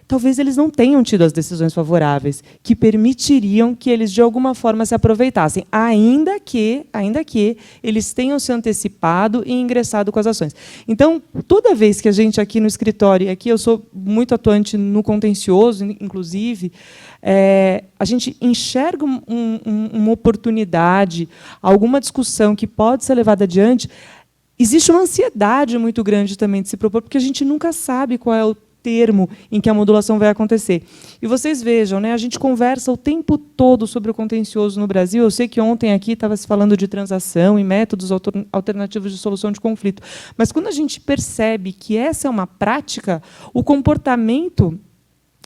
talvez eles não tenham tido as decisões favoráveis, que permitiriam que eles, de alguma forma, se aproveitassem, ainda que eles tenham se antecipado e ingressado com as ações. Então, toda vez que a gente aqui no escritório, e aqui eu sou muito atuante no contencioso, inclusive, a gente enxerga uma oportunidade, alguma discussão que pode ser levada adiante, existe uma ansiedade muito grande também de se propor, porque a gente nunca sabe qual é o termo em que a modulação vai acontecer. E vocês vejam, né, a gente conversa o tempo todo sobre o contencioso no Brasil. Eu sei que ontem aqui estava se falando de transação e métodos alternativos de solução de conflito. Mas, quando a gente percebe que essa é uma prática, o comportamento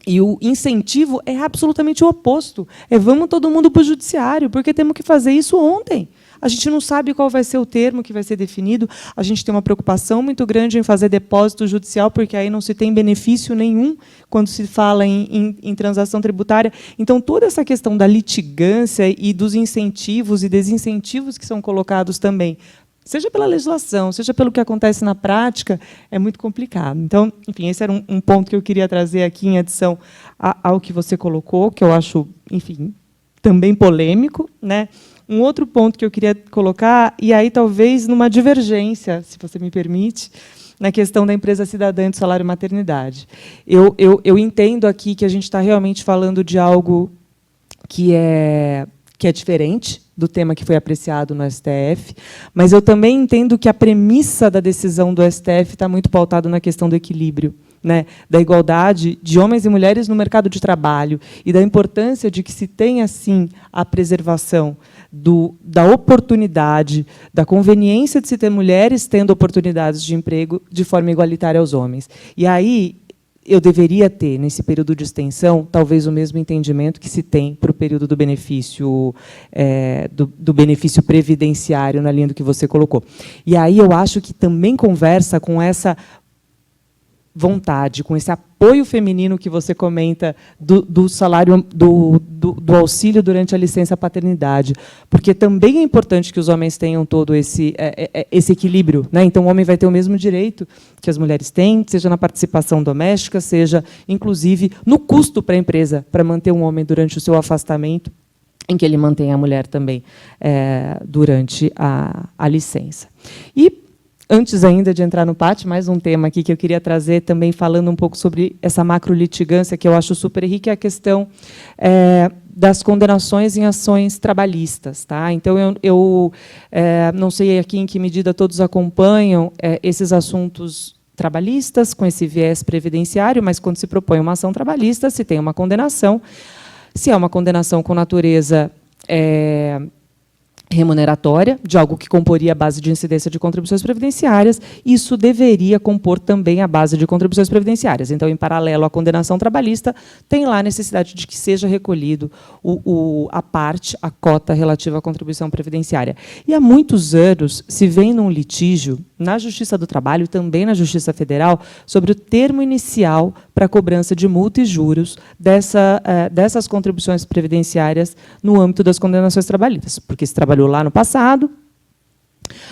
e o incentivo é absolutamente o oposto. Vamos todo mundo para o judiciário, porque temos que fazer isso ontem. A gente não sabe qual vai ser o termo que vai ser definido. A gente tem uma preocupação muito grande em fazer depósito judicial, porque aí não se tem benefício nenhum quando se fala em transação tributária. Então, toda essa questão da litigância e dos incentivos e desincentivos que são colocados também, seja pela legislação, seja pelo que acontece na prática, é muito complicado. Então, enfim, esse era um ponto que eu queria trazer aqui em adição ao que você colocou, que eu acho, enfim, também polêmico, né? Um outro ponto que eu queria colocar, e aí talvez numa divergência, se você me permite, na questão da empresa cidadã do salário maternidade. Eu entendo aqui que a gente está realmente falando de algo que é diferente do tema que foi apreciado no STF, mas eu também entendo que a premissa da decisão do STF está muito pautada na questão do equilíbrio, né, da igualdade de homens e mulheres no mercado de trabalho e da importância de que se tenha, sim, a preservação da oportunidade, da conveniência de se ter mulheres tendo oportunidades de emprego de forma igualitária aos homens. E aí eu deveria ter, nesse período de extensão, talvez o mesmo entendimento que se tem para o período do benefício, do benefício previdenciário, na linha do que você colocou. E aí eu acho que também conversa com essa vontade, com esse apoio feminino que você comenta do salário, do auxílio durante a licença paternidade, porque também é importante que os homens tenham todo esse equilíbrio, né? Então, o homem vai ter o mesmo direito que as mulheres têm, seja na participação doméstica, seja, inclusive, no custo para a empresa, para manter um homem durante o seu afastamento, em que ele mantém a mulher também durante a licença. E, antes ainda de entrar no PAT, mais um tema aqui que eu queria trazer, também falando um pouco sobre essa macrolitigância, que eu acho super rica, é a questão das condenações em ações trabalhistas. Tá? Então, eu não sei aqui em que medida todos acompanham esses assuntos trabalhistas, com esse viés previdenciário, mas, quando se propõe uma ação trabalhista, se tem uma condenação. Se é uma condenação com natureza remuneratória, de algo que comporia a base de incidência de contribuições previdenciárias, isso deveria compor também a base de contribuições previdenciárias. Então, em paralelo à condenação trabalhista, tem lá a necessidade de que seja recolhido a cota relativa à contribuição previdenciária. E há muitos anos se vem num litígio na Justiça do Trabalho e também na Justiça Federal sobre o termo inicial para a cobrança de multa e juros dessas contribuições previdenciárias no âmbito das condenações trabalhistas, porque se trabalhou lá no passado,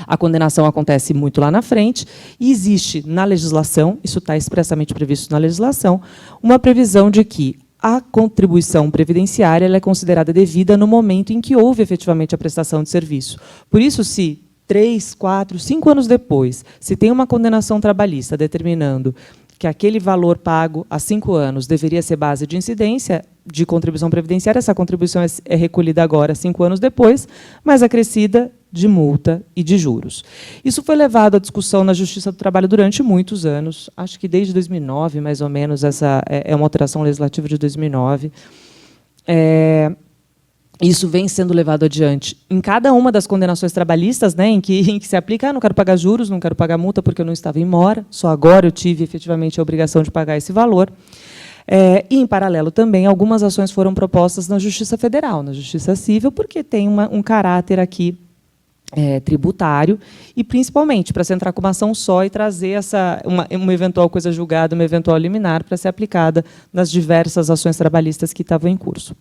a condenação acontece muito lá na frente, e existe na legislação, isso está expressamente previsto na legislação, uma previsão de que a contribuição previdenciária ela é considerada devida no momento em que houve efetivamente a prestação de serviço. Por isso, se 3, 4, 5 anos depois, se tem uma condenação trabalhista determinando que aquele valor pago há 5 anos deveria ser base de incidência de contribuição previdenciária, essa contribuição é recolhida agora, 5 anos depois, mas acrescida de multa e de juros. Isso foi levado à discussão na Justiça do Trabalho durante muitos anos, acho que desde 2009, mais ou menos, essa é uma alteração legislativa de 2009. Isso vem sendo levado adiante em cada uma das condenações trabalhistas, né, em que se aplica, não quero pagar juros, não quero pagar multa porque eu não estava em mora, só agora eu tive efetivamente a obrigação de pagar esse valor. E, em paralelo, também, algumas ações foram propostas na Justiça Federal, na Justiça Civil, porque tem um caráter aqui tributário, e principalmente para se entrar com uma ação só e trazer uma eventual coisa julgada, uma eventual liminar para ser aplicada nas diversas ações trabalhistas que estavam em curso.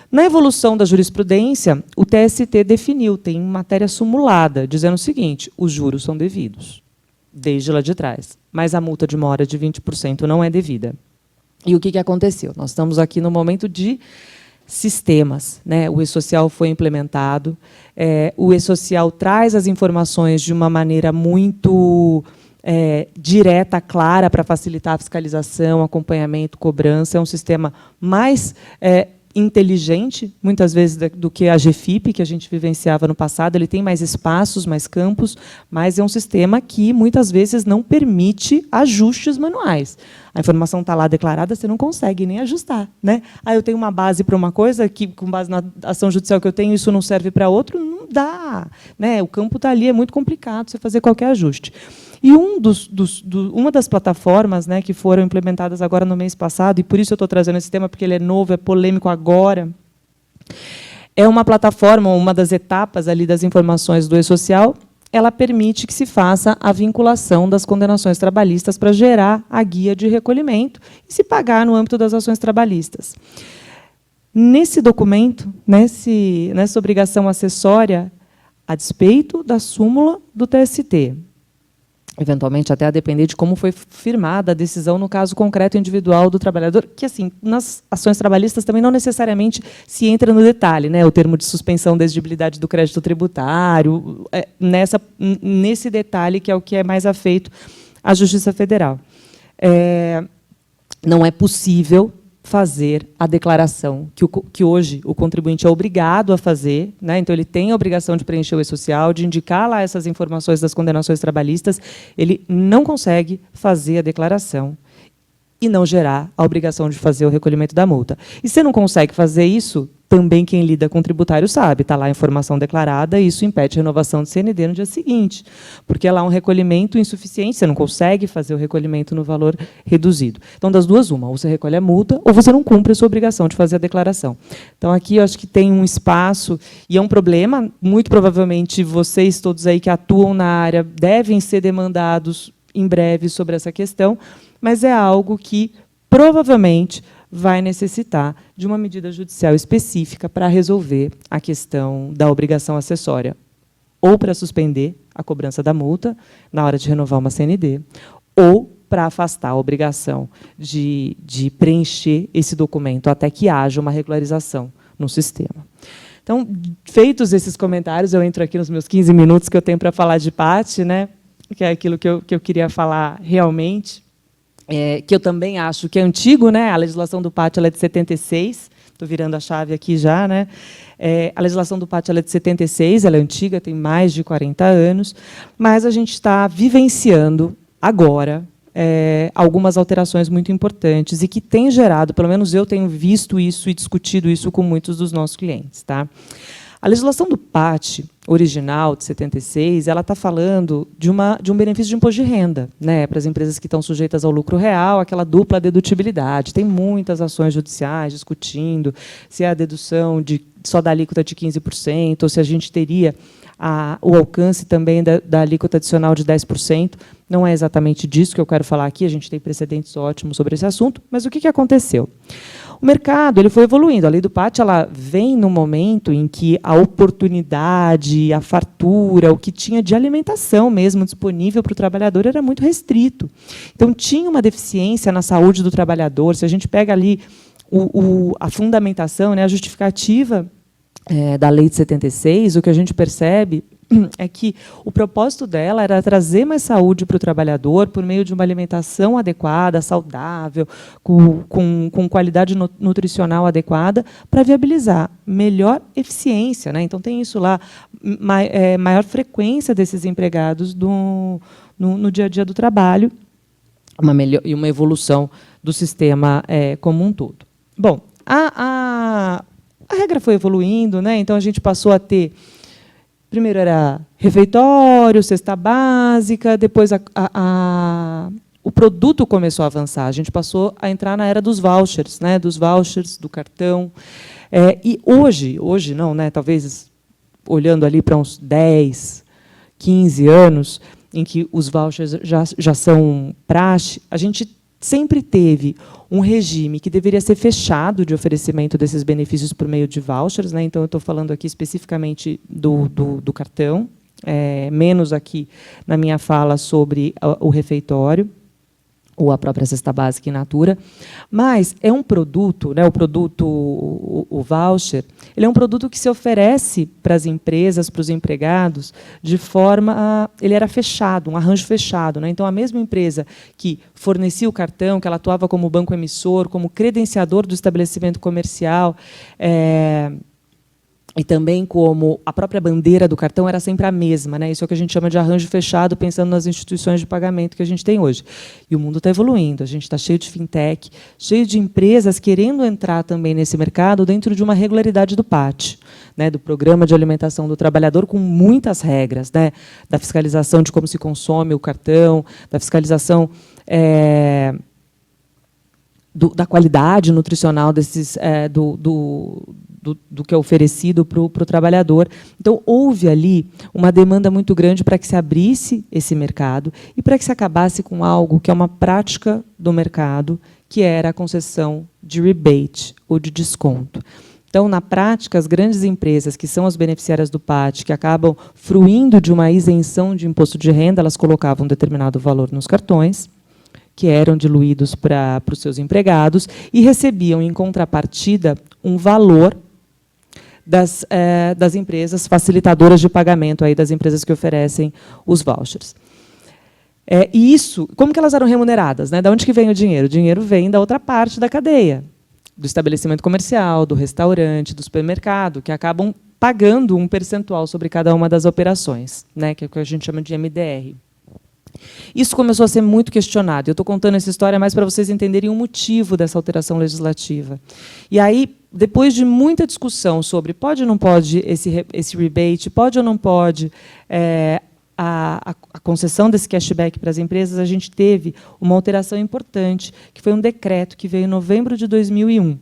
Na evolução da jurisprudência, o TST definiu, tem matéria sumulada, dizendo o seguinte: os juros são devidos, desde lá de trás, mas a multa de mora de 20% não é devida. E o que aconteceu? Nós estamos aqui no momento de sistemas, né? O e-social foi implementado, o e-social traz as informações de uma maneira muito direta, clara, para facilitar a fiscalização, acompanhamento, cobrança. É um sistema mais inteligente, muitas vezes, do que a GFIP, que a gente vivenciava no passado. Ele tem mais espaços, mais campos, mas é um sistema que, muitas vezes, não permite ajustes manuais. A informação está lá declarada, você não consegue nem ajustar, né? Eu tenho uma base para uma coisa, que, com base na ação judicial que eu tenho, isso não serve para outro, não dá, né? O campo está ali, é muito complicado você fazer qualquer ajuste. E uma das plataformas, né, que foram implementadas agora no mês passado, e por isso eu estou trazendo esse tema, porque ele é novo, é polêmico agora, é uma plataforma, uma das etapas ali das informações do e-social, ela permite que se faça a vinculação das condenações trabalhistas para gerar a guia de recolhimento e se pagar no âmbito das ações trabalhistas. Nesse documento, nessa obrigação acessória, a despeito da súmula do TST, eventualmente até a depender de como foi firmada a decisão no caso concreto individual do trabalhador, que, assim, nas ações trabalhistas também não necessariamente se entra no detalhe, né? O termo de suspensão da exigibilidade do crédito tributário, nesse detalhe que é o que é mais afeito à Justiça Federal. Não é possível fazer a declaração que hoje o contribuinte é obrigado a fazer, né? Então ele tem a obrigação de preencher o e-social, de indicar lá essas informações das condenações trabalhistas, ele não consegue fazer a declaração e não gerar a obrigação de fazer o recolhimento da multa. E se não consegue fazer isso, também quem lida com tributário sabe, está lá a informação declarada, e isso impede a renovação do CND no dia seguinte, porque é lá um recolhimento insuficiente, você não consegue fazer o recolhimento no valor reduzido. Então, das duas, uma, ou você recolhe a multa, ou você não cumpre a sua obrigação de fazer a declaração. Então, aqui eu acho que tem um espaço, e é um problema, muito provavelmente vocês todos aí que atuam na área devem ser demandados em breve sobre essa questão, mas é algo que, provavelmente, vai necessitar de uma medida judicial específica para resolver a questão da obrigação acessória, ou para suspender a cobrança da multa na hora de renovar uma CND, ou para afastar a obrigação de preencher esse documento até que haja uma regularização no sistema. Então, feitos esses comentários, eu entro aqui nos meus 15 minutos que eu tenho para falar de PAT, né, que é aquilo que eu queria falar realmente. Que eu também acho que é antigo, né? A legislação do PAT ela é de 76, estou virando a chave aqui já, né? A legislação do PAT ela é de 76, ela é antiga, tem mais de 40 anos, mas a gente está vivenciando agora algumas alterações muito importantes e que têm gerado, pelo menos eu tenho visto isso e discutido isso com muitos dos nossos clientes, tá? A legislação do PAT original, de 76, ela está falando de um benefício de imposto de renda, né, para as empresas que estão sujeitas ao lucro real, aquela dupla dedutibilidade. Tem muitas ações judiciais discutindo se é a dedução só da alíquota de 15%, ou se a gente teria o alcance também da alíquota adicional de 10%. Não é exatamente disso que eu quero falar aqui, a gente tem precedentes ótimos sobre esse assunto, mas o que aconteceu? O mercado ele foi evoluindo. A lei do PAT ela vem no momento em que a oportunidade, a fartura, o que tinha de alimentação mesmo disponível para o trabalhador era muito restrito. Então, tinha uma deficiência na saúde do trabalhador. Se a gente pega ali a fundamentação, né, a justificativa da lei de 76, o que a gente percebe é que o propósito dela era trazer mais saúde para o trabalhador por meio de uma alimentação adequada, saudável, com qualidade nutricional adequada, para viabilizar melhor eficiência, né? Então, tem isso lá, maior frequência desses empregados no dia a dia do trabalho, e uma evolução do sistema como um todo. Bom, a regra foi evoluindo, né? Então, a gente passou a ter... Primeiro era refeitório, cesta básica, depois o produto começou a avançar. A gente passou a entrar na era dos vouchers, né, do cartão. E hoje não, né, talvez olhando ali para uns 10, 15 anos, em que os vouchers já são praxe, a gente sempre teve um regime que deveria ser fechado de oferecimento desses benefícios por meio de vouchers, né? Então, eu estou falando aqui especificamente do cartão, menos aqui na minha fala sobre o refeitório, ou a própria cesta básica in natura, mas é um produto, né, o voucher, ele é um produto que se oferece para as empresas, para os empregados, de forma, ele era fechado, um arranjo fechado, né? Então, a mesma empresa que fornecia o cartão, que ela atuava como banco emissor, como credenciador do estabelecimento comercial, e também como a própria bandeira do cartão era sempre a mesma, né? Isso é o que a gente chama de arranjo fechado, pensando nas instituições de pagamento que a gente tem hoje. E o mundo está evoluindo, a gente está cheio de fintech, cheio de empresas querendo entrar também nesse mercado dentro de uma regularidade do PAT, né? Do Programa de Alimentação do Trabalhador, com muitas regras, né? Da fiscalização de como se consome o cartão, da fiscalização da qualidade nutricional desses, do que é oferecido para o trabalhador. Então, houve ali uma demanda muito grande para que se abrisse esse mercado e para que se acabasse com algo que é uma prática do mercado, que era a concessão de rebate, ou de desconto. Então, na prática, as grandes empresas, que são as beneficiárias do PAT, que acabam fruindo de uma isenção de imposto de renda, elas colocavam um determinado valor nos cartões, que eram diluídos para os seus empregados, e recebiam, em contrapartida, um valor das empresas facilitadoras de pagamento, aí, das empresas que oferecem os vouchers. E isso, como que elas eram remuneradas, né? De onde que vem o dinheiro? O dinheiro vem da outra parte da cadeia, do estabelecimento comercial, do restaurante, do supermercado, que acabam pagando um percentual sobre cada uma das operações, né? Que é o que a gente chama de MDR. Isso começou a ser muito questionado. Eu estou contando essa história mais para vocês entenderem o motivo dessa alteração legislativa. E aí, depois de muita discussão sobre pode ou não pode esse rebate, pode ou não pode a concessão desse cashback para as empresas, a gente teve uma alteração importante, que foi um decreto que veio em novembro de 2001.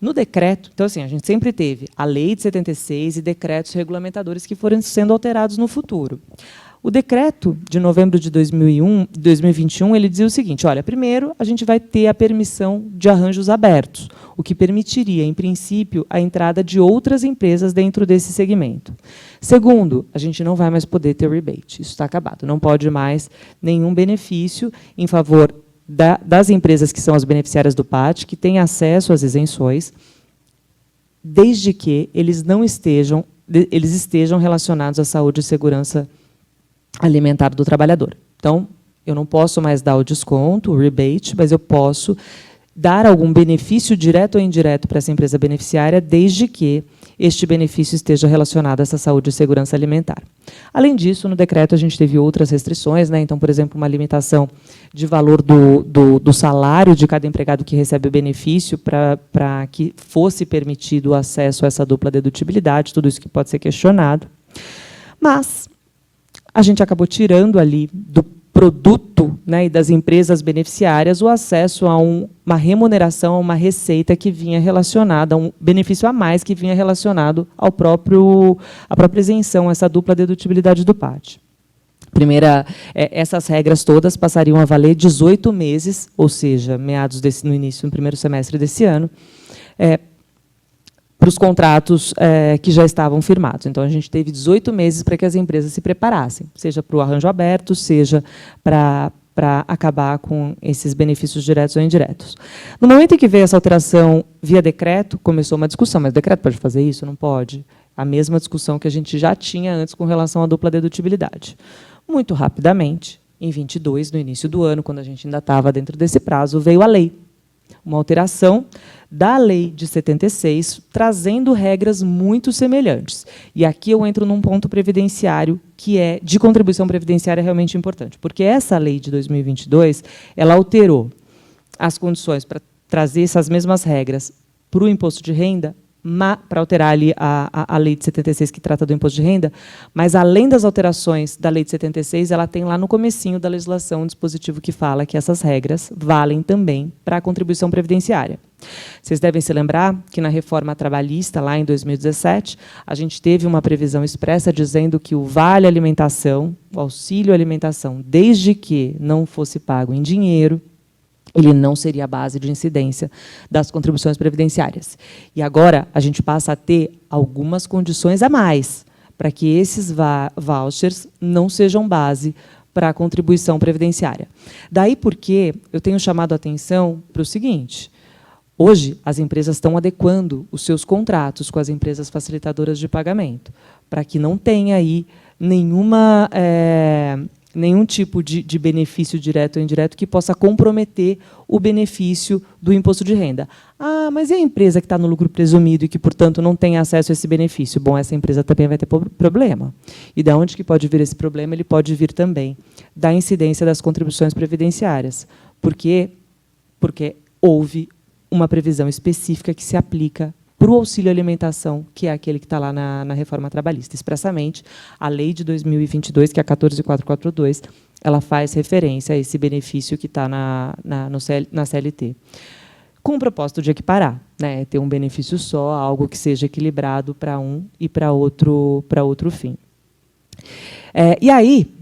No decreto, então, assim, a gente sempre teve a Lei de 76 e decretos regulamentadores que foram sendo alterados no futuro. O decreto de novembro de 2021, ele dizia o seguinte: olha, primeiro, a gente vai ter a permissão de arranjos abertos, o que permitiria, em princípio, a entrada de outras empresas dentro desse segmento. Segundo, a gente não vai mais poder ter rebate, isso está acabado, não pode mais nenhum benefício em favor das empresas que são as beneficiárias do PAT, que têm acesso às isenções, desde que eles estejam relacionados à saúde e segurança alimentar do trabalhador. Então, eu não posso mais dar o desconto, o rebate, mas eu posso dar algum benefício direto ou indireto para essa empresa beneficiária, desde que este benefício esteja relacionado a essa saúde e segurança alimentar. Além disso, no decreto a gente teve outras restrições, né? Então, por exemplo, uma limitação de valor do salário de cada empregado que recebe o benefício para que fosse permitido o acesso a essa dupla dedutibilidade, tudo isso que pode ser questionado. Mas a gente acabou tirando ali do produto, né, e das empresas beneficiárias o acesso a uma remuneração, a uma receita que vinha relacionada, a um benefício a mais que vinha relacionado à própria isenção, essa dupla dedutibilidade do PAT. Essas regras todas passariam a valer 18 meses, ou seja, no início, no primeiro semestre desse ano, para os contratos que já estavam firmados. Então, a gente teve 18 meses para que as empresas se preparassem, seja para o arranjo aberto, seja para acabar com esses benefícios diretos ou indiretos. No momento em que veio essa alteração via decreto, começou uma discussão, mas o decreto pode fazer isso? Não pode? A mesma discussão que a gente já tinha antes com relação à dupla dedutibilidade. Muito rapidamente, em 22, no início do ano, quando a gente ainda estava dentro desse prazo, veio a lei. Uma alteração da Lei de 76, trazendo regras muito semelhantes. E aqui eu entro num ponto previdenciário que é de contribuição previdenciária realmente importante, porque essa lei de 2022, ela alterou as condições para trazer essas mesmas regras para o imposto de renda para alterar ali a lei de 76, que trata do imposto de renda, mas, além das alterações da lei de 76, ela tem lá no comecinho da legislação um dispositivo que fala que essas regras valem também para a contribuição previdenciária. Vocês devem se lembrar que, na reforma trabalhista, lá em 2017, a gente teve uma previsão expressa dizendo que o vale alimentação, o auxílio alimentação, desde que não fosse pago em dinheiro, ele não seria a base de incidência das contribuições previdenciárias. E agora a gente passa a ter algumas condições a mais para que esses vouchers não sejam base para a contribuição previdenciária. Daí porque eu tenho chamado a atenção para o seguinte: hoje, as empresas estão adequando os seus contratos com as empresas facilitadoras de pagamento, para que não tenha aí nenhum tipo de benefício direto ou indireto que possa comprometer o benefício do imposto de renda. Ah, mas e a empresa que está no lucro presumido e que, portanto, não tem acesso a esse benefício? Bom, essa empresa também vai ter problema. E de onde que pode vir esse problema? Ele pode vir também da incidência das contribuições previdenciárias. Por quê? Porque houve uma previsão específica que se aplica para o auxílio alimentação, que é aquele que está lá na reforma trabalhista. Expressamente, a lei de 2022, que é a 14.442, ela faz referência a esse benefício que está na CLT, com o propósito de equiparar, né, ter um benefício só, algo que seja equilibrado para um e para outro fim. E aí,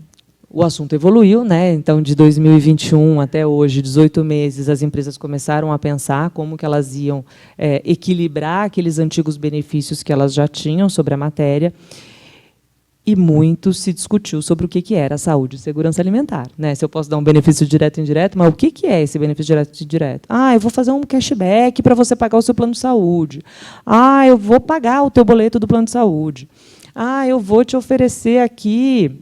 o assunto evoluiu, né? Então, de 2021 até hoje, 18 meses, as empresas começaram a pensar como que elas iam equilibrar aqueles antigos benefícios que elas já tinham sobre a matéria, e muito se discutiu sobre o que era saúde e segurança alimentar, né? Se eu posso dar um benefício direto e indireto, mas o que é esse benefício direto e indireto? Ah, eu vou fazer um cashback para você pagar o seu plano de saúde. Ah, eu vou pagar o teu boleto do plano de saúde. Ah, eu vou te oferecer aqui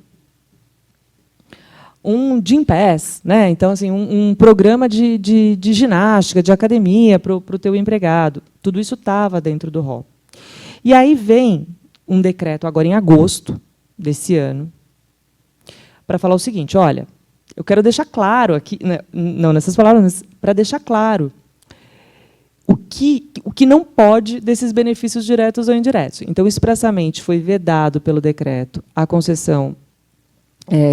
um Gym Pass, né? Então, assim, um programa de ginástica, de academia para o teu empregado. Tudo isso estava dentro do rol. E aí vem um decreto, agora em agosto desse ano, para falar o seguinte: olha, eu quero deixar claro aqui, né, não nessas palavras, mas para deixar claro o que não pode desses benefícios diretos ou indiretos. Então, expressamente, foi vedado pelo decreto a concessão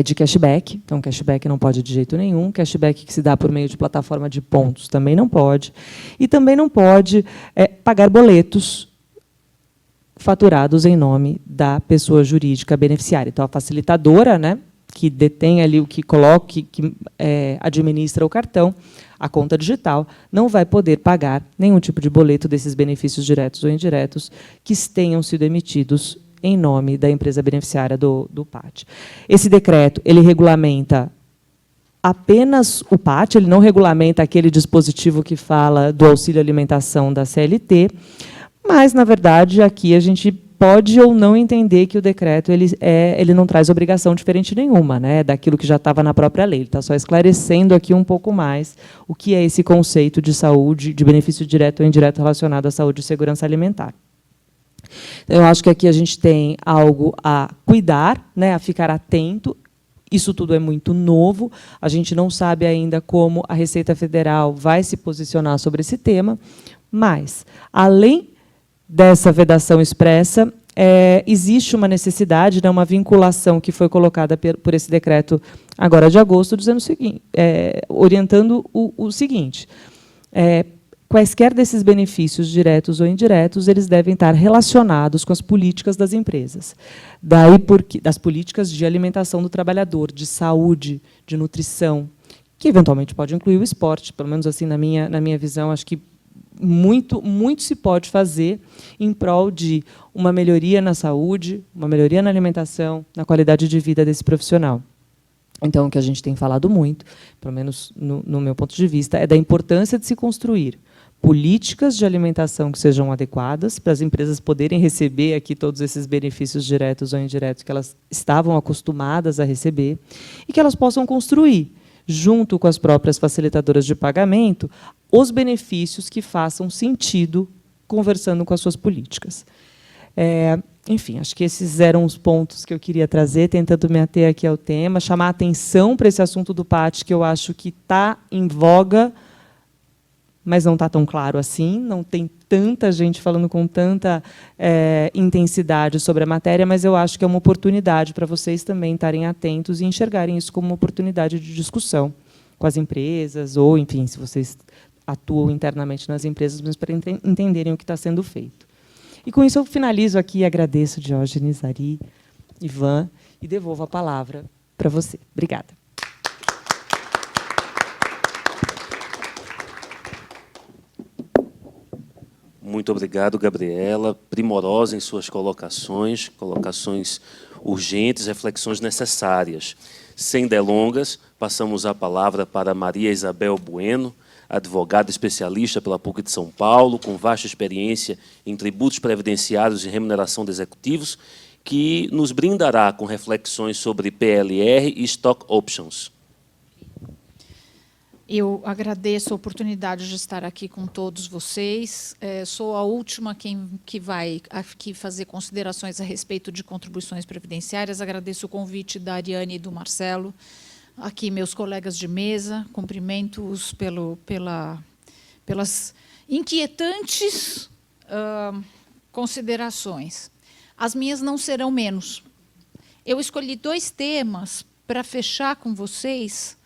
de cashback. Então, cashback não pode de jeito nenhum. Cashback que se dá por meio de plataforma de pontos também não pode. E também não pode pagar boletos faturados em nome da pessoa jurídica beneficiária. Então, a facilitadora, né, que detém ali o que coloca, que administra o cartão, a conta digital, não vai poder pagar nenhum tipo de boleto desses benefícios diretos ou indiretos que tenham sido emitidos em nome da empresa beneficiária do PAT. Esse decreto ele regulamenta apenas o PAT, ele não regulamenta aquele dispositivo que fala do auxílio alimentação da CLT, mas, na verdade, aqui a gente pode ou não entender que o decreto ele não traz obrigação diferente nenhuma, né, daquilo que já estava na própria lei. Ele está só esclarecendo aqui um pouco mais o que é esse conceito de saúde, de benefício direto ou indireto relacionado à saúde e segurança alimentar. Então, eu acho que aqui a gente tem algo a cuidar, né, a ficar atento. Isso tudo é muito novo, a gente não sabe ainda como a Receita Federal vai se posicionar sobre esse tema, mas, além dessa vedação expressa, existe uma necessidade, né, uma vinculação que foi colocada por esse decreto agora de agosto, dizendo o seguinte, orientando o seguinte: quaisquer desses benefícios diretos ou indiretos, eles devem estar relacionados com as políticas das empresas. Daí porque das políticas de alimentação do trabalhador, de saúde, de nutrição, que eventualmente pode incluir o esporte, pelo menos assim na minha visão, acho que muito se pode fazer em prol de uma melhoria na saúde, uma melhoria na alimentação, na qualidade de vida desse profissional. Então, o que a gente tem falado muito, pelo menos no meu ponto de vista, é da importância de se construir políticas de alimentação que sejam adequadas para as empresas poderem receber aqui todos esses benefícios diretos ou indiretos que elas estavam acostumadas a receber e que elas possam construir, junto com as próprias facilitadoras de pagamento, os benefícios que façam sentido conversando com as suas políticas. Enfim, acho que esses eram os pontos que eu queria trazer, tentando me ater aqui ao tema, chamar a atenção para esse assunto do PAT, que eu acho que está em voga mas não está tão claro assim, não tem tanta gente falando com tanta intensidade sobre a matéria, mas eu acho que é uma oportunidade para vocês também estarem atentos e enxergarem isso como uma oportunidade de discussão com as empresas, ou, enfim, se vocês atuam internamente nas empresas, mas para entenderem o que está sendo feito. E, com isso, eu finalizo aqui e agradeço, Diógenes, Ari, Ivan, e devolvo a palavra para você. Obrigada. Muito obrigado, Gabriela. Primorosa em suas colocações urgentes, reflexões necessárias. Sem delongas, passamos a palavra para Maria Isabel Bueno, advogada especialista pela PUC de São Paulo, com vasta experiência em tributos previdenciários e remuneração de executivos, que nos brindará com reflexões sobre PLR e Stock Options. Eu agradeço a oportunidade de estar aqui com todos vocês. Sou a última que vai aqui fazer considerações a respeito de contribuições previdenciárias. Agradeço o convite da Ariane e do Marcelo, aqui meus colegas de mesa. Cumprimento-os pelas inquietantes considerações. As minhas não serão menos. Eu escolhi 2 temas para fechar com vocês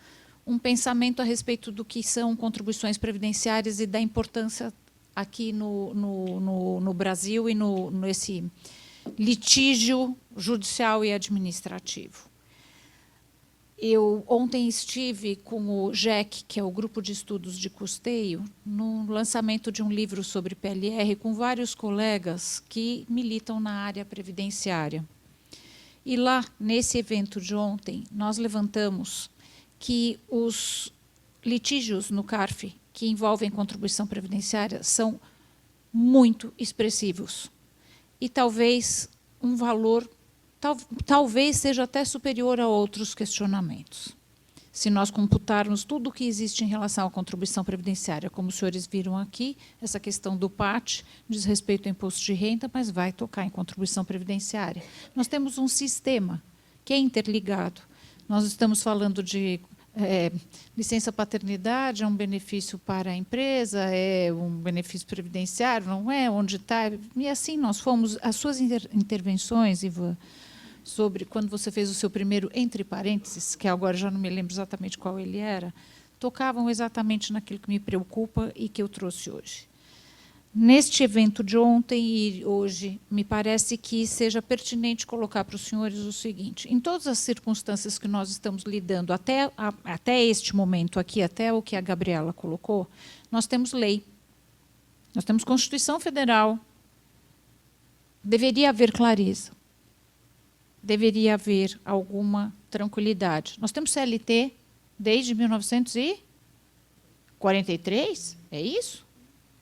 um pensamento a respeito do que são contribuições previdenciárias e da importância aqui no Brasil e nesse litígio judicial e administrativo. Eu ontem estive com o GEC, que é o Grupo de Estudos de Custeio, no lançamento de um livro sobre PLR, com vários colegas que militam na área previdenciária. E lá, nesse evento de ontem, nós levantamos que os litígios no CARF que envolvem contribuição previdenciária são muito expressivos. E talvez um valor, talvez seja até superior a outros questionamentos. Se nós computarmos tudo o que existe em relação à contribuição previdenciária, como os senhores viram aqui, essa questão do PAT diz respeito ao imposto de renda, mas vai tocar em contribuição previdenciária. Nós temos um sistema que é interligado. Nós estamos falando de licença paternidade, é um benefício para a empresa, é um benefício previdenciário, não é? Onde está? E assim nós fomos. As suas intervenções, Ivan, sobre quando você fez o seu primeiro entre parênteses, que agora já não me lembro exatamente qual ele era, tocavam exatamente naquilo que me preocupa e que eu trouxe hoje. Neste evento de ontem e hoje, me parece que seja pertinente colocar para os senhores o seguinte: em todas as circunstâncias que nós estamos lidando, até este momento aqui, até o que a Gabriela colocou, nós temos lei, nós temos Constituição Federal, deveria haver clareza, deveria haver alguma tranquilidade. Nós temos CLT desde 1943, é isso?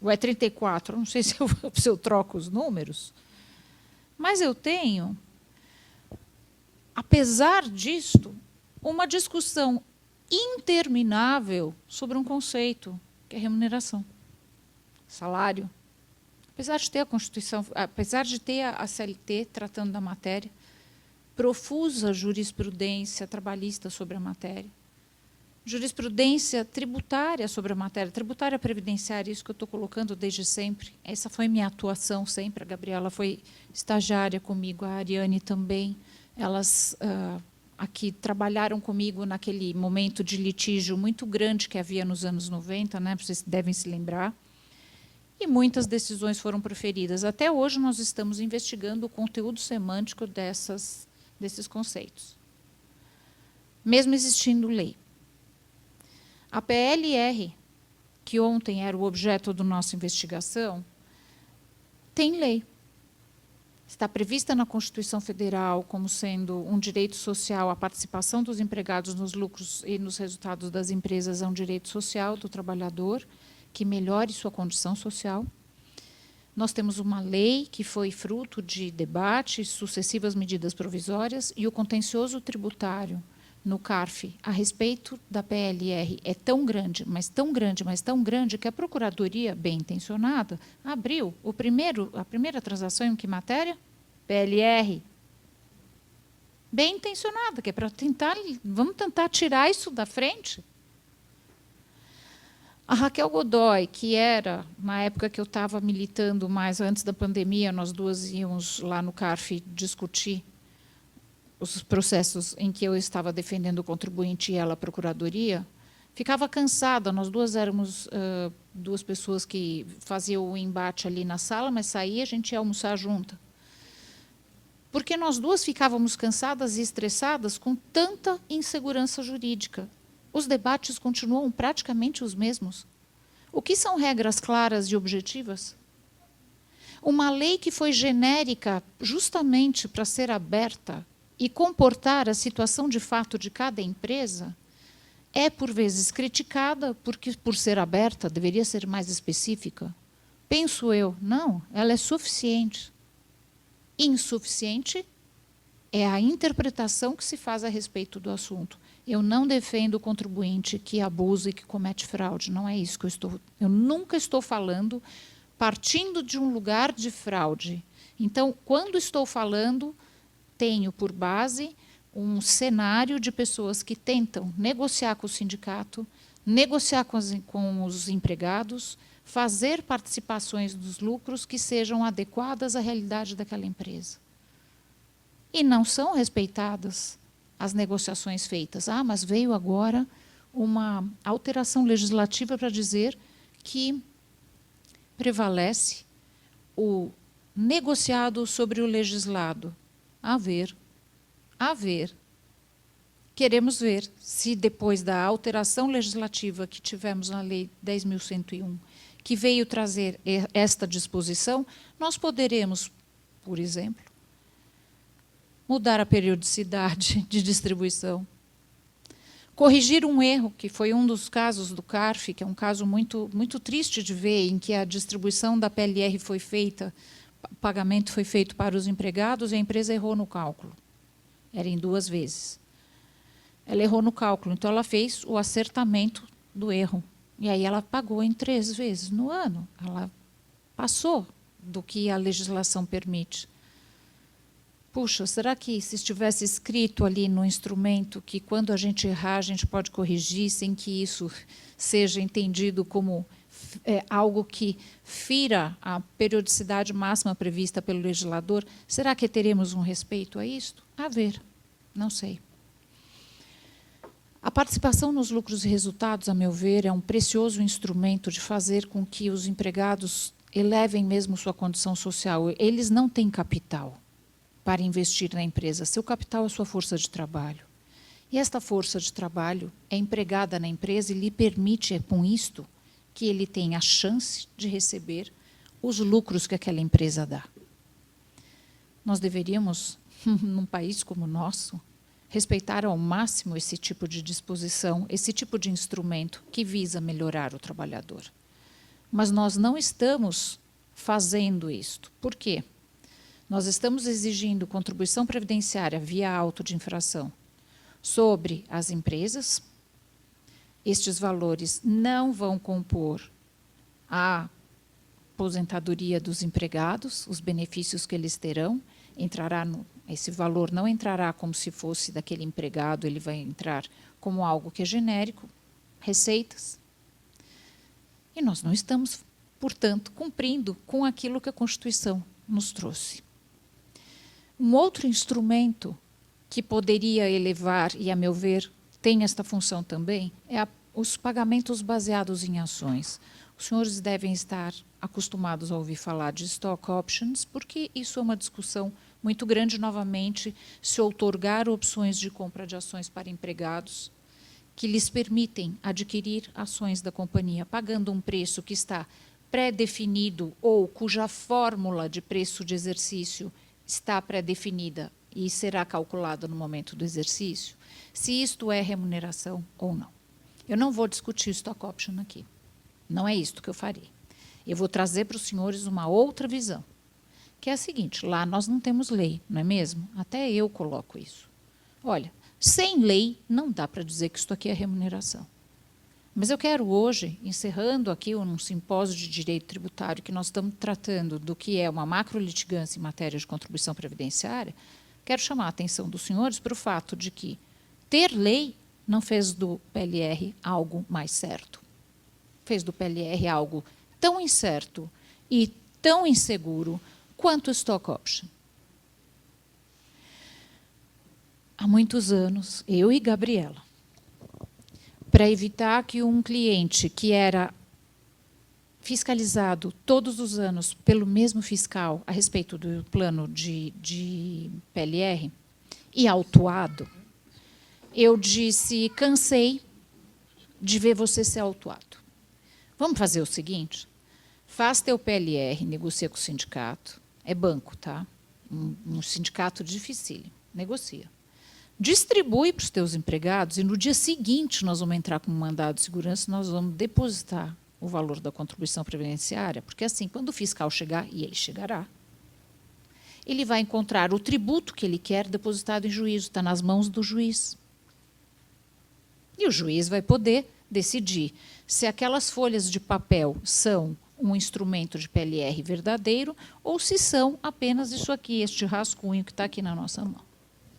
Ou é 34? Não sei se eu troco os números. Mas eu tenho, apesar disto, uma discussão interminável sobre um conceito, que é remuneração, salário. Apesar de ter a Constituição, apesar de ter a CLT tratando da matéria, profusa jurisprudência trabalhista sobre a matéria, jurisprudência tributária sobre a matéria, tributária previdenciária, isso que eu estou colocando desde sempre. Essa foi minha atuação sempre. A Gabriela foi estagiária comigo, a Ariane também. Elas aqui trabalharam comigo naquele momento de litígio muito grande que havia nos anos 90, né? Vocês devem se lembrar. E muitas decisões foram proferidas. Até hoje nós estamos investigando o conteúdo semântico desses conceitos, mesmo existindo lei. A PLR, que ontem era o objeto da nossa investigação, tem lei. Está prevista na Constituição Federal como sendo um direito social, a participação dos empregados nos lucros e nos resultados das empresas é um direito social do trabalhador, que melhore sua condição social. Nós temos uma lei que foi fruto de debate, sucessivas medidas provisórias, e o contencioso tributário no CARF a respeito da PLR é tão grande, mas tão grande, mas tão grande, que a Procuradoria, bem intencionada, abriu a primeira transação em que matéria? PLR. Bem intencionada, que é para vamos tentar tirar isso da frente. A Raquel Godoy, que era, na época que eu estava militando mais antes da pandemia, nós duas íamos lá no CARF discutir os processos em que eu estava defendendo o contribuinte e ela a procuradoria, ficava cansada. Nós duas éramos duas pessoas que faziam o embate ali na sala, mas saía, a gente ia almoçar junta. Porque nós duas ficávamos cansadas e estressadas com tanta insegurança jurídica. Os debates continuam praticamente os mesmos. O que são regras claras e objetivas? Uma lei que foi genérica justamente para ser aberta e comportar a situação de fato de cada empresa é, por vezes, criticada porque, por ser aberta, deveria ser mais específica. Penso eu, não, ela é suficiente. Insuficiente é a interpretação que se faz a respeito do assunto. Eu não defendo o contribuinte que abusa e que comete fraude. Não é isso que eu nunca estou falando partindo de um lugar de fraude. Então, quando estou falando, tenho por base um cenário de pessoas que tentam negociar com o sindicato, negociar com os empregados, fazer participações dos lucros que sejam adequadas à realidade daquela empresa. E não são respeitadas as negociações feitas. Ah, mas veio agora uma alteração legislativa para dizer que prevalece o negociado sobre o legislado. A ver. Queremos ver se, depois da alteração legislativa que tivemos na Lei 10.101, que veio trazer esta disposição, nós poderemos, por exemplo, mudar a periodicidade de distribuição, corrigir um erro, que foi um dos casos do CARF, que é um caso muito, muito triste de ver, em que a distribuição da PLR foi feita, o pagamento foi feito para os empregados e a empresa errou no cálculo. Era em 2 vezes. Ela errou no cálculo, então ela fez o acertamento do erro. E aí ela pagou em 3 vezes no ano. Ela passou do que a legislação permite. Puxa, será que se estivesse escrito ali no instrumento que quando a gente errar, a gente pode corrigir sem que isso seja entendido como algo que fira a periodicidade máxima prevista pelo legislador, será que teremos um respeito a isto? A ver, não sei. A participação nos lucros e resultados, a meu ver, é um precioso instrumento de fazer com que os empregados elevem mesmo sua condição social. Eles não têm capital para investir na empresa. Seu capital é sua força de trabalho. E esta força de trabalho é empregada na empresa e lhe permite, com isto, que ele tenha a chance de receber os lucros que aquela empresa dá. Nós deveríamos, num país como o nosso, respeitar ao máximo esse tipo de disposição, esse tipo de instrumento que visa melhorar o trabalhador. Mas nós não estamos fazendo isto. Por quê? Nós estamos exigindo contribuição previdenciária via auto de infração sobre as empresas. Estes valores não vão compor a aposentadoria dos empregados, os benefícios que eles terão. Esse valor não entrará como se fosse daquele empregado, ele vai entrar como algo que é genérico, receitas. E nós não estamos, portanto, cumprindo com aquilo que a Constituição nos trouxe. Um outro instrumento que poderia elevar, e, a meu ver, tem esta função também, é os pagamentos baseados em ações. Os senhores devem estar acostumados a ouvir falar de stock options, porque isso é uma discussão muito grande, novamente, se outorgar opções de compra de ações para empregados, que lhes permitem adquirir ações da companhia, pagando um preço que está pré-definido ou cuja fórmula de preço de exercício está pré-definida e será calculada no momento do exercício, se isto é remuneração ou não. Eu não vou discutir stock option aqui. Não é isto que eu farei. Eu vou trazer para os senhores uma outra visão, que é a seguinte: lá nós não temos lei, não é mesmo? Até eu coloco isso. Olha, sem lei não dá para dizer que isto aqui é remuneração. Mas eu quero hoje, encerrando aqui um simpósio de direito tributário, que nós estamos tratando do que é uma macrolitigância em matéria de contribuição previdenciária, quero chamar a atenção dos senhores para o fato de que ter lei não fez do PLR algo mais certo. fez do PLR algo tão incerto e tão inseguro quanto o stock option. Há muitos anos, eu e Gabriela, para evitar que um cliente que era fiscalizado todos os anos pelo mesmo fiscal a respeito do plano de PLR e autuado, eu disse, cansei de ver você ser autuado. Vamos fazer o seguinte, faz teu PLR, negocia com o sindicato, é banco, tá? Um sindicato dificílimo, negocia. Distribui para os teus empregados e no dia seguinte nós vamos entrar com um mandado de segurança e nós vamos depositar o valor da contribuição previdenciária, porque assim, quando o fiscal chegar, e ele chegará, ele vai encontrar o tributo que ele quer depositado em juízo, está nas mãos do juiz. E o juiz vai poder decidir se aquelas folhas de papel são um instrumento de PLR verdadeiro ou se são apenas isso aqui, este rascunho que está aqui na nossa mão,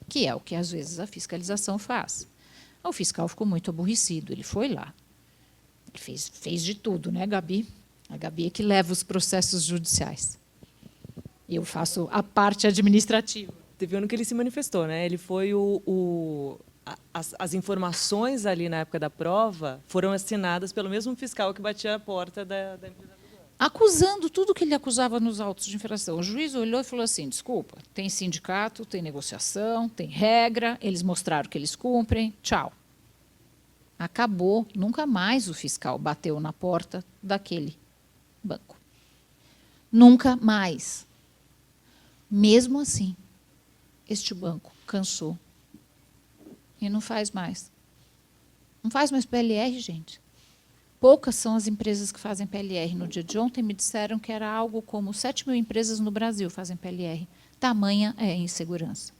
que é o que, às vezes, a fiscalização faz. O fiscal ficou muito aborrecido, ele foi lá. Ele fez de tudo, né, Gabi? A Gabi é que leva os processos judiciais. Eu faço a parte administrativa. Teve um ano que ele se manifestou, né? Ele foi as informações ali na época da prova foram assinadas pelo mesmo fiscal que batia a porta da empresa. Acusando tudo que ele acusava nos autos de infração. O juiz olhou e falou assim, desculpa, tem sindicato, tem negociação, tem regra, eles mostraram que eles cumprem, tchau. Acabou, nunca mais o fiscal bateu na porta daquele banco. Nunca mais. Mesmo assim, este banco cansou e não faz mais. Não faz mais PLR, gente. Poucas são as empresas que fazem PLR. No dia de ontem me disseram que era algo como 7.000 empresas no Brasil fazem PLR. Tamanha é a insegurança.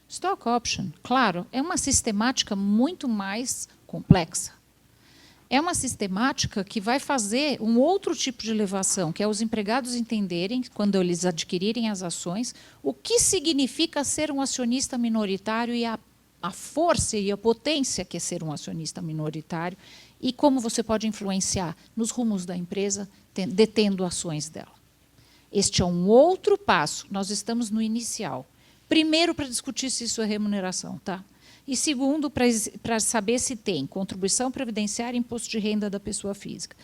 Stock option, claro, é uma sistemática muito mais complexa. É uma sistemática que vai fazer um outro tipo de elevação, que é os empregados entenderem, quando eles adquirirem as ações, o que significa ser um acionista minoritário e a força e a potência que é ser um acionista minoritário e como você pode influenciar nos rumos da empresa, detendo ações dela. Este é um outro passo. Nós estamos no inicial. Primeiro, para discutir se isso é remuneração, tá? E segundo, para saber se tem contribuição previdenciária e imposto de renda da pessoa física.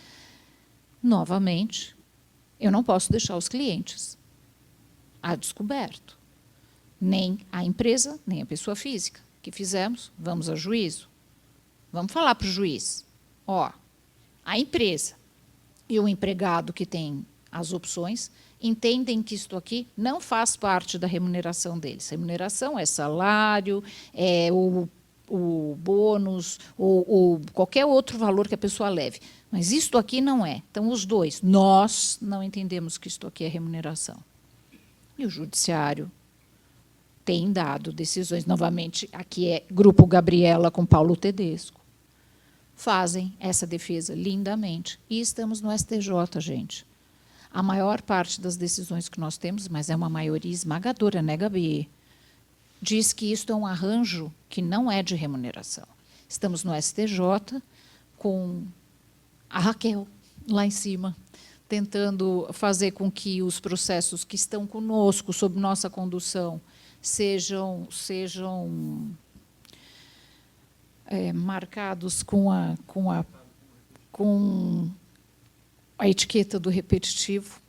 Novamente, eu não posso deixar os clientes a descoberto. Nem a empresa, nem a pessoa física. O que fizemos? Vamos a juízo. Vamos falar para o juiz. Ó, a empresa e o empregado que tem as opções entendem que isto aqui não faz parte da remuneração deles. Remuneração é salário, é o bônus, ou qualquer outro valor que a pessoa leve. Mas isto aqui não é. Então, os dois, nós não entendemos que isto aqui é remuneração. E o judiciário tem dado decisões. Novamente, aqui é Grupo Gabriela com Paulo Tedesco. Fazem essa defesa lindamente. E estamos no STJ, gente. A maior parte das decisões que nós temos, mas é uma maioria esmagadora, né, Gabi? Diz que isto é um arranjo que não é de remuneração. Estamos no STJ com a Raquel lá em cima, tentando fazer com que os processos que estão conosco, sob nossa condução, sejam marcados com a etiqueta do repetitivo.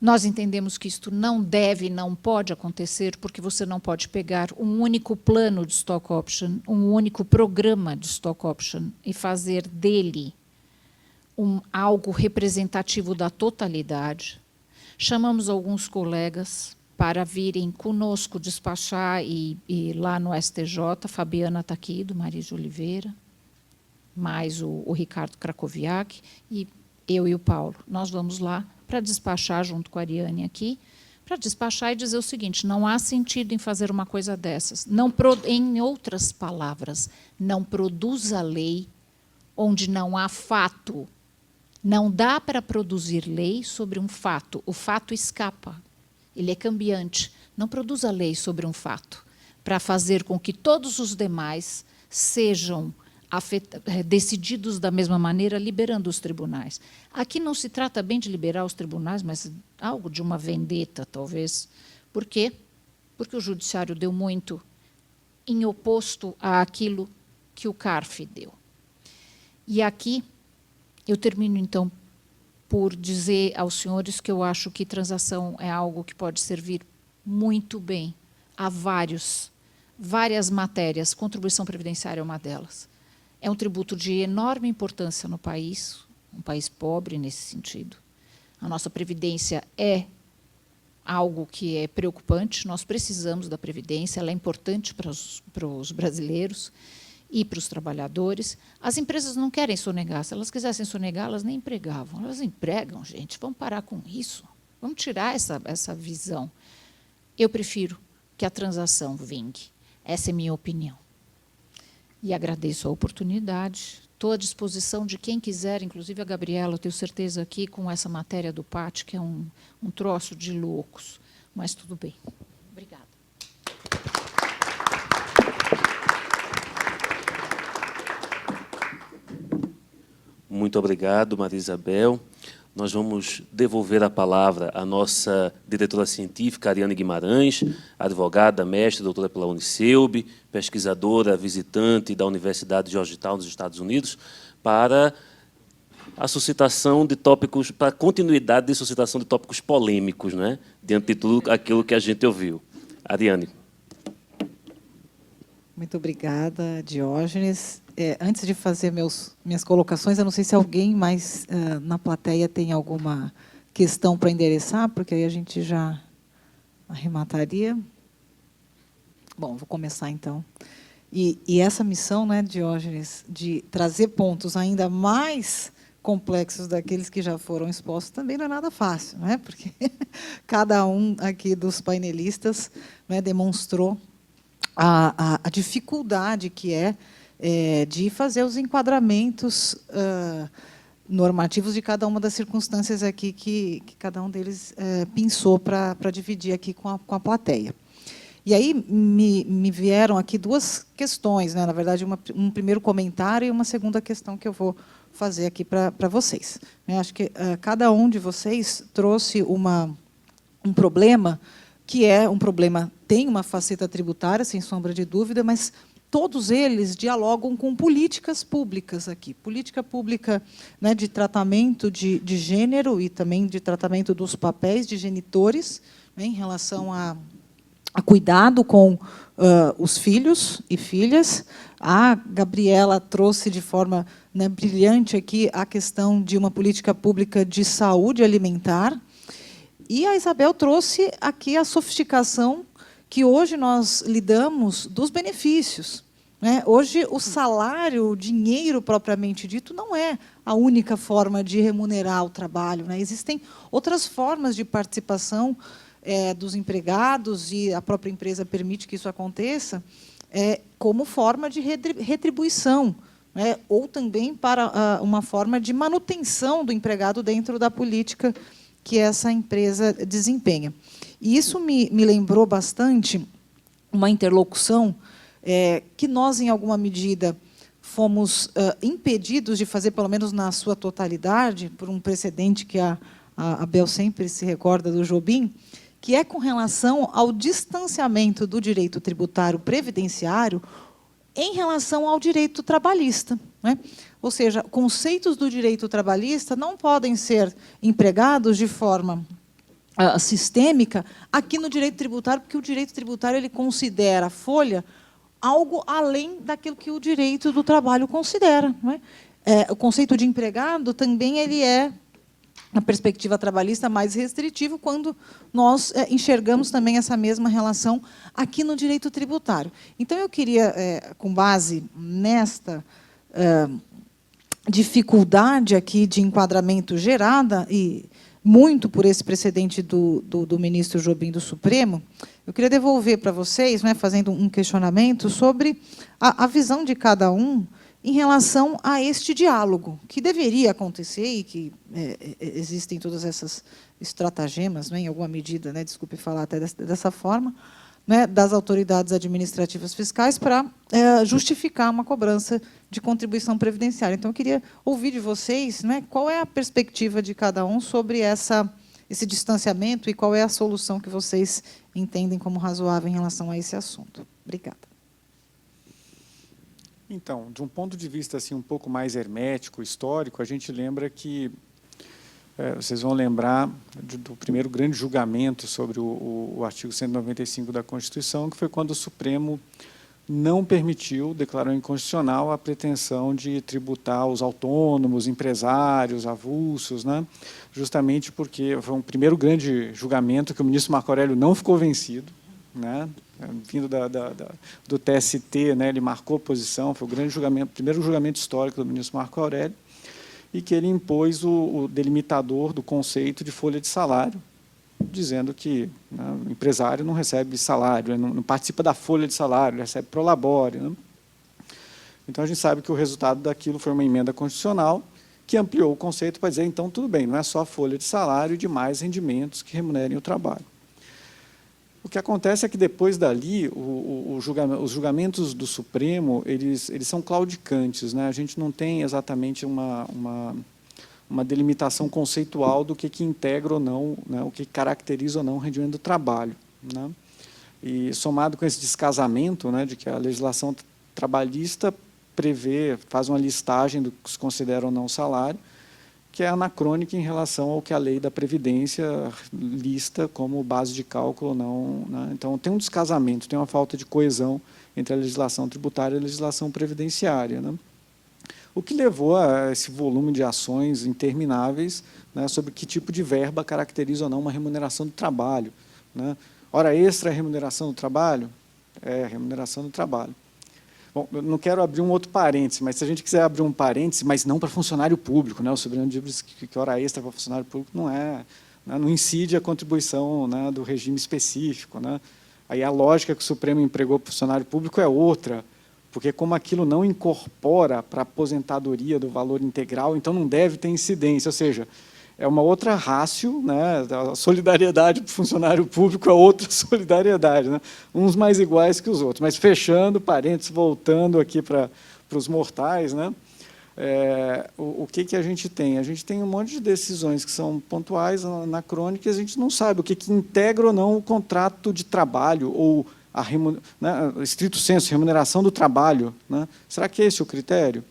Nós entendemos que isto não deve, não pode acontecer, porque você não pode pegar um único plano de stock option, um único programa de stock option e fazer dele algo representativo da totalidade. Chamamos alguns colegas para virem conosco despachar e lá no STJ, a Fabiana está aqui, do Maria de Oliveira, mais o Ricardo Krakowiak, e eu e o Paulo. Nós vamos lá para despachar, junto com a Ariane aqui, para despachar e dizer o seguinte, não há sentido em fazer uma coisa dessas. Em outras palavras, não produz a lei onde não há fato. Não dá para produzir lei sobre um fato. O fato escapa. Ele é cambiante. Não produz a lei sobre um fato para fazer com que todos os demais sejam decididos da mesma maneira, liberando os tribunais. Aqui não se trata bem de liberar os tribunais, mas algo de uma vendetta, talvez. Por quê? Porque o judiciário deu muito em oposto àquilo que o CARF deu. E aqui eu termino, então, por dizer aos senhores que eu acho que transação é algo que pode servir muito bem a várias matérias. Contribuição previdenciária é uma delas. É um tributo de enorme importância no país, um país pobre nesse sentido. A nossa previdência é algo que é preocupante, nós precisamos da previdência, ela é importante para os brasileiros e para os trabalhadores. As empresas não querem sonegar, se elas quisessem sonegar, elas nem empregavam. Elas empregam, gente, vamos parar com isso, vamos tirar essa visão. Eu prefiro que a transação vingue, essa é minha opinião. E agradeço a oportunidade, estou à disposição de quem quiser, inclusive a Gabriela, eu tenho certeza aqui, com essa matéria do PAT, que é um troço de loucos, mas tudo bem. Obrigada. Muito obrigado, Maria Isabel. Nós vamos devolver a palavra à nossa diretora científica, Ariane Guimarães, advogada, mestre, doutora pela Unicelb, pesquisadora visitante da Universidade de Georgetown, dos Estados Unidos, para a suscitação de tópicos, para a continuidade de suscitação de tópicos polêmicos, né? Diante de tudo aquilo que a gente ouviu. Ariane. Muito obrigada, Diógenes. Antes de fazer minhas colocações, eu não sei se alguém mais na plateia tem alguma questão para endereçar, porque aí a gente já arremataria. Bom, vou começar, então. E essa missão, né, Diógenes, de trazer pontos ainda mais complexos daqueles que já foram expostos, também não é nada fácil, né? Porque cada um aqui dos painelistas, né, demonstrou a dificuldade que é de fazer os enquadramentos normativos de cada uma das circunstâncias aqui que cada um deles pensou para dividir aqui com a plateia. E aí me vieram aqui duas questões, né? Na verdade, um primeiro comentário e uma segunda questão que eu vou fazer aqui para vocês. Eu acho que cada um de vocês trouxe um problema que é um problema, tem uma faceta tributária, sem sombra de dúvida, mas todos eles dialogam com políticas públicas aqui. Política pública, né, de tratamento de gênero e também de tratamento dos papéis de genitores, né, em relação a cuidado com os filhos e filhas. A Gabriela trouxe de forma, né, brilhante aqui a questão de uma política pública de saúde alimentar. E a Isabel trouxe aqui a sofisticação que hoje nós lidamos dos benefícios, né? Hoje, o salário, o dinheiro propriamente dito, não é a única forma de remunerar o trabalho, né? Existem outras formas de participação dos empregados, e a própria empresa permite que isso aconteça, como forma de retribuição, né? Ou também para uma forma de manutenção do empregado dentro da política que essa empresa desempenha. E isso me lembrou bastante uma interlocução que nós, em alguma medida, fomos impedidos de fazer, pelo menos na sua totalidade, por um precedente que a Bel sempre se recorda do Jobim, que é com relação ao distanciamento do direito tributário previdenciário em relação ao direito trabalhista, né? Ou seja, conceitos do direito trabalhista não podem ser empregados de forma sistêmica aqui no direito tributário, porque o direito tributário ele considera a folha algo além daquilo que o direito do trabalho considera, não é? O conceito de empregado também ele é, na perspectiva trabalhista, mais restritivo, quando nós enxergamos também essa mesma relação aqui no direito tributário. Então, eu queria, com base nesta dificuldade aqui de enquadramento gerada, e muito por esse precedente do ministro Jobim do Supremo, eu queria devolver para vocês, né, fazendo um questionamento sobre a visão de cada um em relação a este diálogo, que deveria acontecer e que existem todas essas estratagemas, né, em alguma medida, né, desculpe falar até dessa forma, né, das autoridades administrativas fiscais para justificar uma cobrança de contribuição previdenciária. Então, eu queria ouvir de vocês, né, qual é a perspectiva de cada um sobre esse distanciamento e qual é a solução que vocês entendem como razoável em relação a esse assunto. Obrigada. Então, de um ponto de vista assim, um pouco mais hermético, histórico, a gente lembra que, vocês vão lembrar do primeiro grande julgamento sobre o artigo 195 da Constituição, que foi quando o Supremo não permitiu, declarou inconstitucional a pretensão de tributar os autônomos, empresários, avulsos, né? Justamente porque foi um primeiro grande julgamento que o ministro Marco Aurélio não ficou vencido, né? Vindo do TST, né? Ele marcou posição, foi o grande julgamento, primeiro julgamento histórico do ministro Marco Aurélio, e que ele impôs o delimitador do conceito de folha de salário, dizendo que, né, o empresário não recebe salário, não participa da folha de salário, ele recebe prolabore, né? Então, a gente sabe que o resultado daquilo foi uma emenda constitucional que ampliou o conceito para dizer, então, tudo bem, não é só folha de salário e demais rendimentos que remunerem o trabalho. O que acontece é que, depois dali, os julgamentos do Supremo, eles são claudicantes, né? A gente não tem exatamente uma delimitação conceitual do que integra ou não, né, o que caracteriza ou não o rendimento do trabalho, né? E, somado com esse descasamento, né, de que a legislação trabalhista faz uma listagem do que se considera ou não salário, que é anacrônica em relação ao que a lei da Previdência lista como base de cálculo ou não, né? Então, tem um descasamento, tem uma falta de coesão entre a legislação tributária e a legislação previdenciária, né? O que levou a esse volume de ações intermináveis, né, sobre que tipo de verba caracteriza ou não uma remuneração do trabalho, né? Hora extra é remuneração do trabalho? É remuneração do trabalho. Bom, eu não quero abrir um outro parêntese, mas se a gente quiser abrir um parêntese, mas não para funcionário público, né? O soberano diz que hora extra para funcionário público não é, né, não incide a contribuição, né, do regime específico, né? Aí a lógica que o Supremo empregou para o funcionário público é outra, porque como aquilo não incorpora para a aposentadoria do valor integral, então não deve ter incidência, ou seja, é uma outra ratio, né? A solidariedade para o funcionário público é outra solidariedade, né? Uns mais iguais que os outros. Mas, fechando parênteses, voltando aqui para os mortais, né? O que a gente tem? A gente tem um monte de decisões que são pontuais, anacrônicas, e a gente não sabe o que integra ou não o contrato de trabalho, ou né, estrito senso, remuneração do trabalho, né? Será que esse é o critério?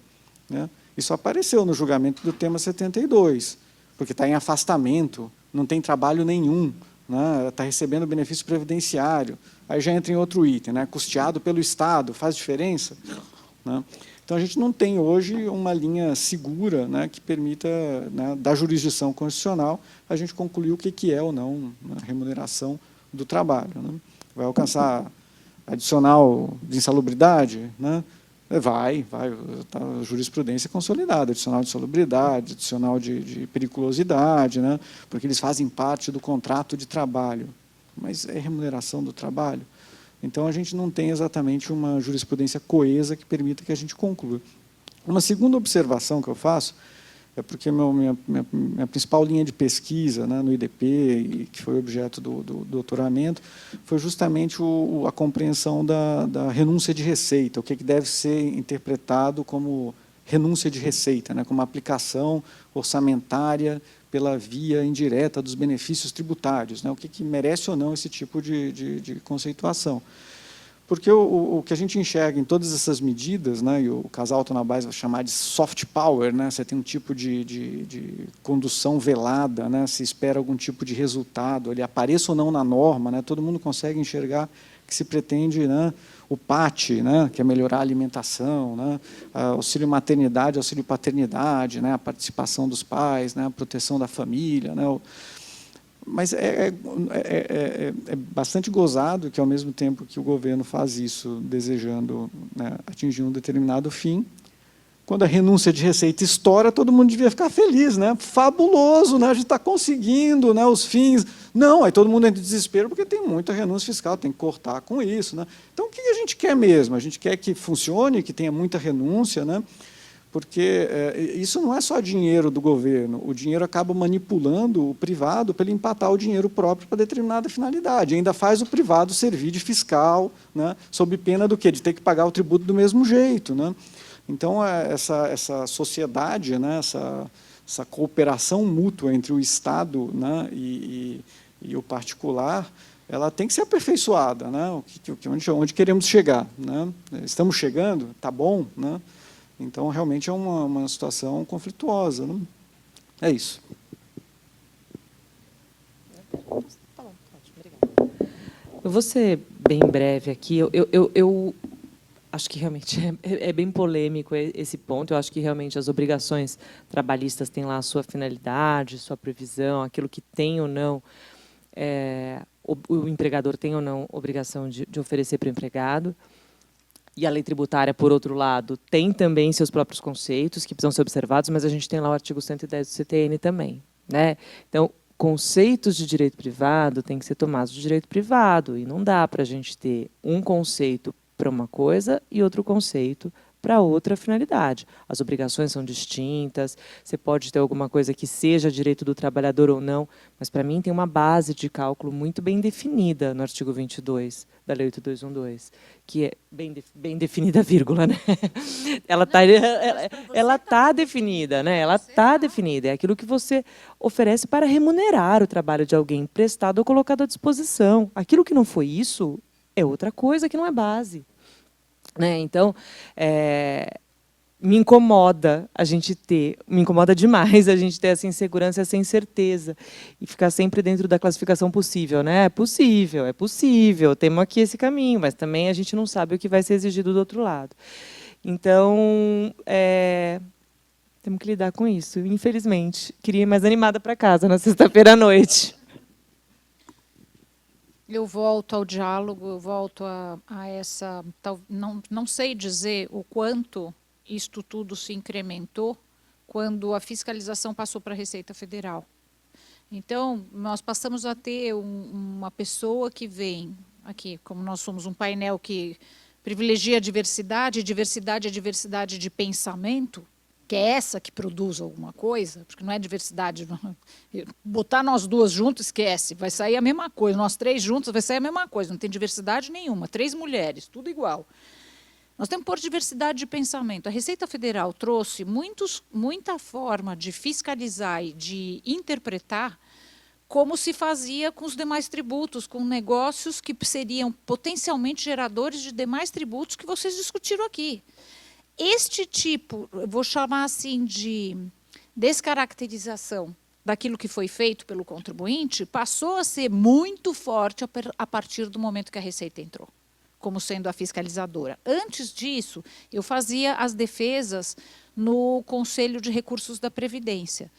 Né? Isso apareceu no julgamento do tema 72, porque está em afastamento, não tem trabalho nenhum, né? Está recebendo benefício previdenciário, aí já entra em outro item, né? Custeado pelo Estado, faz diferença? Né? Então, a gente não tem hoje uma linha segura, né, que permita, né, da jurisdição constitucional, a gente concluir o que é ou não a remuneração do trabalho, né? Vai alcançar adicional de insalubridade? Né? Vai, tá, a jurisprudência é consolidada, adicional de insalubridade, adicional de periculosidade, né? Porque eles fazem parte do contrato de trabalho. Mas é remuneração do trabalho? Então, a gente não tem exatamente uma jurisprudência coesa que permita que a gente conclua. Uma segunda observação que eu faço é porque minha principal linha de pesquisa, né, no IDP, e que foi objeto do doutoramento, foi justamente a compreensão da renúncia de receita, o que deve ser interpretado como renúncia de receita, né, como aplicação orçamentária pela via indireta dos benefícios tributários, né, o que merece ou não esse tipo de conceituação. Porque o que a gente enxerga em todas essas medidas, né, e o casal Tonabás vai chamar de soft power, né, você tem um tipo de condução velada, né, se espera algum tipo de resultado, ele apareça ou não na norma, né, todo mundo consegue enxergar que se pretende, né, o PAT, né, que é melhorar a alimentação, né, auxílio maternidade, auxílio paternidade, né, a participação dos pais, né, a proteção da família, né, mas é bastante gozado que, ao mesmo tempo que o governo faz isso, desejando, né, atingir um determinado fim, quando a renúncia de receita estoura, todo mundo devia ficar feliz, né? Fabuloso, né? A gente está conseguindo, né, os fins. Não, aí todo mundo entra em desespero porque tem muita renúncia fiscal, tem que cortar com isso, né? Então, o que a gente quer mesmo? A gente quer que funcione, que tenha muita renúncia, né? Porque isso não é só dinheiro do governo, o dinheiro acaba manipulando o privado para ele empatar o dinheiro próprio para determinada finalidade, ainda faz o privado servir de fiscal, né, sob pena do quê? De ter que pagar o tributo do mesmo jeito, né? Então, essa sociedade, né, essa cooperação mútua entre o Estado, né, e o particular, ela tem que ser aperfeiçoada, né, onde queremos chegar. Né? Estamos chegando? Está bom? Né? Então, realmente é uma situação conflituosa. Né? É isso. Eu vou ser bem breve aqui. Eu acho que realmente é bem polêmico esse ponto. Eu acho que realmente as obrigações trabalhistas têm lá a sua finalidade, sua previsão, aquilo que tem ou não, o empregador tem ou não obrigação de oferecer para o empregado. E a lei tributária, por outro lado, tem também seus próprios conceitos que precisam ser observados, mas a gente tem lá o artigo 110 do CTN também. Né? Então, conceitos de direito privado têm que ser tomados de direito privado, e não dá para a gente ter um conceito para uma coisa e outro conceito para outra finalidade. As obrigações são distintas, você pode ter alguma coisa que seja direito do trabalhador ou não, mas, para mim, tem uma base de cálculo muito bem definida no artigo 22 da Lei 8212, que é bem definida, vírgula, né? Ela está definida, né? Ela está definida. É aquilo que você oferece para remunerar o trabalho de alguém prestado ou colocado à disposição. Aquilo que não foi isso é outra coisa que não é base. Né? Então, me incomoda demais a gente ter essa insegurança, essa incerteza e ficar sempre dentro da classificação possível, né? É possível, temos aqui esse caminho, mas também a gente não sabe o que vai ser exigido do outro lado. Então, temos que lidar com isso, infelizmente. Queria ir mais animada para casa na sexta-feira à noite. Eu volto ao diálogo, eu volto a essa... Não sei dizer o quanto isto tudo se incrementou quando a fiscalização passou para a Receita Federal. Então, nós passamos a ter uma pessoa que vem aqui, como nós somos um painel que privilegia a diversidade, diversidade é diversidade de pensamento, que é essa que produz alguma coisa, porque não é diversidade. Botar nós duas juntos, esquece, vai sair a mesma coisa. Nós três juntos, vai sair a mesma coisa, não tem diversidade nenhuma. 3 mulheres, tudo igual. Nós temos que pôr diversidade de pensamento. A Receita Federal trouxe muita forma de fiscalizar e de interpretar como se fazia com os demais tributos, com negócios que seriam potencialmente geradores de demais tributos que vocês discutiram aqui. Este tipo, eu vou chamar assim de descaracterização daquilo que foi feito pelo contribuinte, passou a ser muito forte a partir do momento que a Receita entrou, como sendo a fiscalizadora. Antes disso, eu fazia as defesas no Conselho de Recursos da Previdência,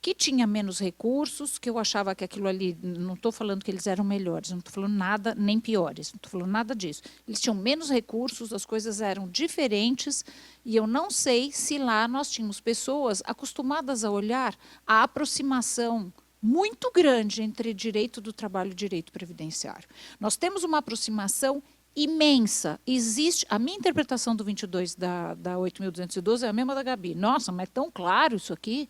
que tinha menos recursos, que eu achava que aquilo ali, não estou falando que eles eram melhores, não estou falando nada, nem piores, não estou falando nada disso. Eles tinham menos recursos, as coisas eram diferentes, e eu não sei se lá nós tínhamos pessoas acostumadas a olhar a aproximação muito grande entre direito do trabalho e direito previdenciário. Nós temos uma aproximação imensa. Existe, a minha interpretação do 22 da 8.212 é a mesma da Gabi. Nossa, mas é tão claro isso aqui.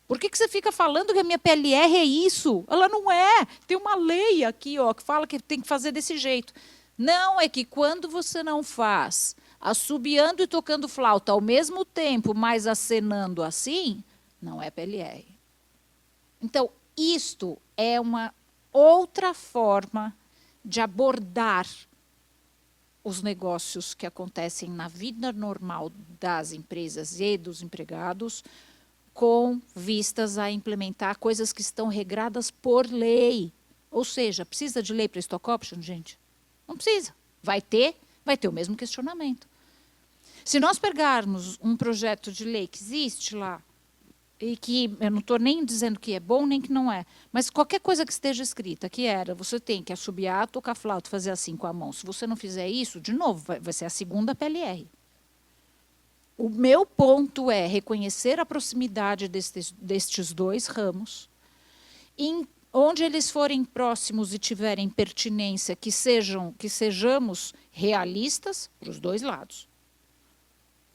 Por que você fica falando que a minha PLR é isso? Ela não é. Tem uma lei aqui, ó, que fala que tem que fazer desse jeito. Não, é que quando você não faz assobiando e tocando flauta ao mesmo tempo, mas acenando assim, não é PLR. Então, isto é uma outra forma de abordar os negócios que acontecem na vida normal das empresas e dos empregados, com vistas a implementar coisas que estão regradas por lei. Ou seja, precisa de lei para stock option, gente? Não precisa. Vai ter o mesmo questionamento. Se nós pegarmos um projeto de lei que existe lá, e que eu não estou nem dizendo que é bom nem que não é, mas qualquer coisa que esteja escrita, que era, você tem que assobiar, tocar flauta, fazer assim com a mão. Se você não fizer isso, de novo, vai ser a segunda PLR. O meu ponto é reconhecer a proximidade destes dois ramos, onde eles forem próximos e tiverem pertinência, que sejamos realistas para os dois lados.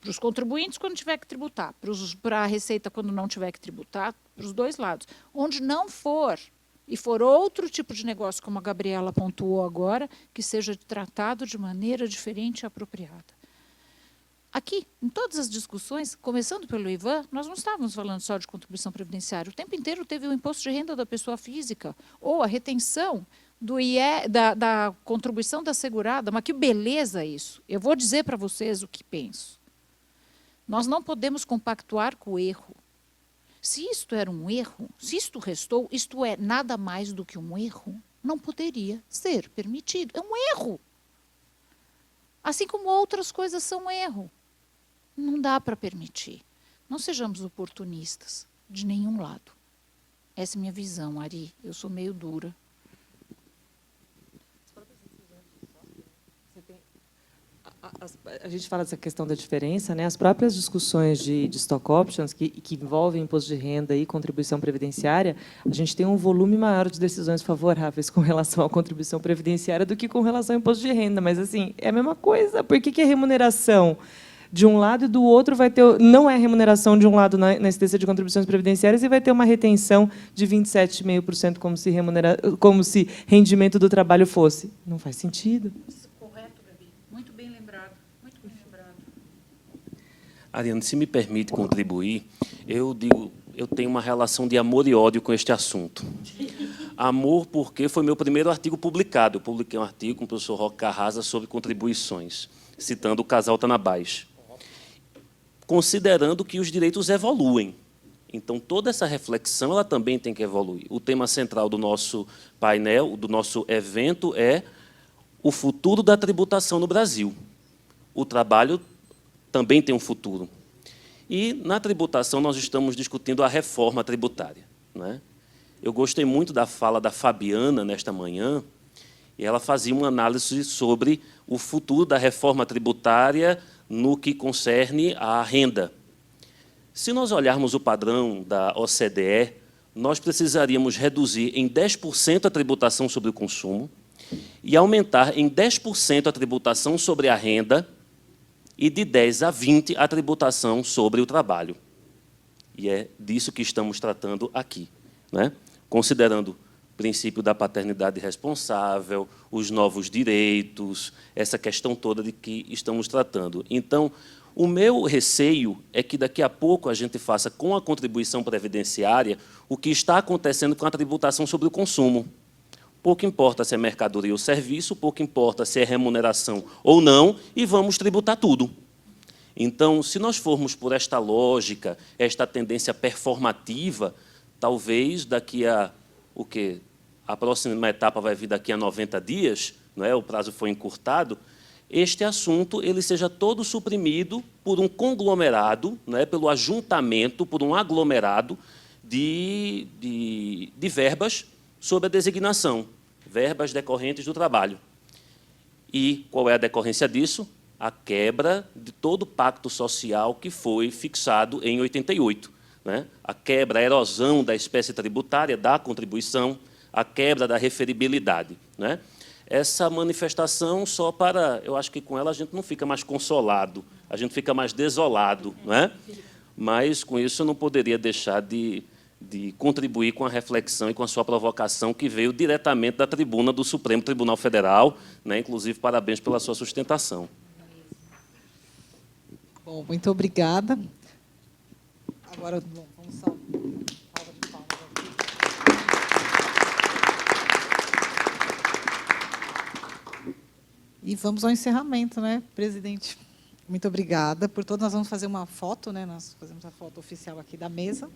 Para os contribuintes, quando tiver que tributar, para a Receita, quando não tiver que tributar, para os dois lados. Onde não for, e for outro tipo de negócio, como a Gabriela pontuou agora, que seja tratado de maneira diferente e apropriada. aqui, em todas as discussões, começando pelo Ivan, nós não estávamos falando só de contribuição previdenciária. O tempo inteiro teve o imposto de renda da pessoa física, ou a retenção do da contribuição da segurada. Mas que beleza isso! Eu vou dizer para vocês o que penso. Nós não podemos compactuar com o erro. Se isto era um erro, se isto restou, isto é nada mais do que um erro, não poderia ser permitido. É um erro. Assim como outras coisas são erro. Não dá para permitir. Não sejamos oportunistas, de nenhum lado. Essa é a minha visão, Ari. Eu sou meio dura. A gente fala dessa questão da diferença, né? As próprias discussões de stock options, que envolvem imposto de renda e contribuição previdenciária, a gente tem um volume maior de decisões favoráveis com relação à contribuição previdenciária do que com relação ao imposto de renda. Mas, assim, é a mesma coisa. Por que a remuneração de um lado e do outro vai ter... Não é remuneração de um lado na incidência de contribuições previdenciárias e vai ter uma retenção de 27,5% como se rendimento do trabalho fosse? Não faz sentido. Ariane, se me permite contribuir, eu tenho uma relação de amor e ódio com este assunto. Amor porque foi meu primeiro artigo publicado. Eu publiquei um artigo com o professor Roque Carrasa sobre contribuições, citando o casal Tanabás, considerando que os direitos evoluem. Então, toda essa reflexão ela também tem que evoluir. O tema central do nosso painel, do nosso evento, é o futuro da tributação no Brasil. O trabalho também tem um futuro. E, na tributação, nós estamos discutindo a reforma tributária, né? Eu gostei muito da fala da Fabiana, nesta manhã, e ela fazia uma análise sobre o futuro da reforma tributária no que concerne à renda. Se nós olharmos o padrão da OCDE, nós precisaríamos reduzir em 10% a tributação sobre o consumo e aumentar em 10% a tributação sobre a renda e de 10 a 20 a tributação sobre o trabalho. E é disso que estamos tratando aqui, né? Considerando o princípio da paternidade responsável, os novos direitos, essa questão toda de que estamos tratando. Então, o meu receio é que daqui a pouco a gente faça com a contribuição previdenciária o que está acontecendo com a tributação sobre o consumo. Pouco importa se é mercadoria ou serviço, pouco importa se é remuneração ou não, e vamos tributar tudo. Então, se nós formos por esta lógica, esta tendência performativa, talvez daqui a o quê? A próxima etapa vai vir daqui a 90 dias, não é? O prazo foi encurtado. Este assunto ele seja todo suprimido por um conglomerado, não é? Pelo ajuntamento, por um aglomerado de verbas sob a designação, verbas decorrentes do trabalho. E qual é a decorrência disso? A quebra de todo o pacto social que foi fixado em 88. Né? A quebra, a erosão da espécie tributária, da contribuição, a quebra da referibilidade. Né? Essa manifestação só para... Eu acho que com ela a gente não fica mais consolado, a gente fica mais desolado. Não é? Mas, com isso, eu não poderia deixar de contribuir com a reflexão e com a sua provocação que veio diretamente da tribuna do Supremo Tribunal Federal, né? Inclusive, parabéns pela sua sustentação. Bom, muito obrigada. Agora, bom, vamos só... Salva de palmas aqui. E vamos ao encerramento, né, presidente? Muito obrigada por todos. Nós vamos fazer uma foto, né? Nós fazemos a foto oficial aqui da mesa.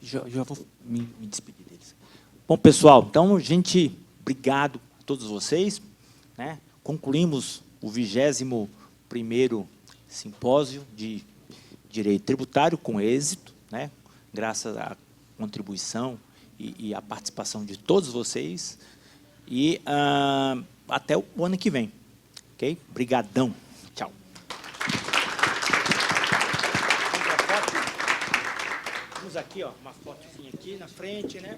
Já vou me despedir deles. Bom, pessoal, então, gente, obrigado a todos vocês. Né? Concluímos o 21º simpósio de direito tributário com êxito, né? Graças à contribuição e à participação de todos vocês. E até o ano que vem. Ok? Obrigadão. Tchau. Vamos aqui, ó, uma fotozinha aqui na frente, né?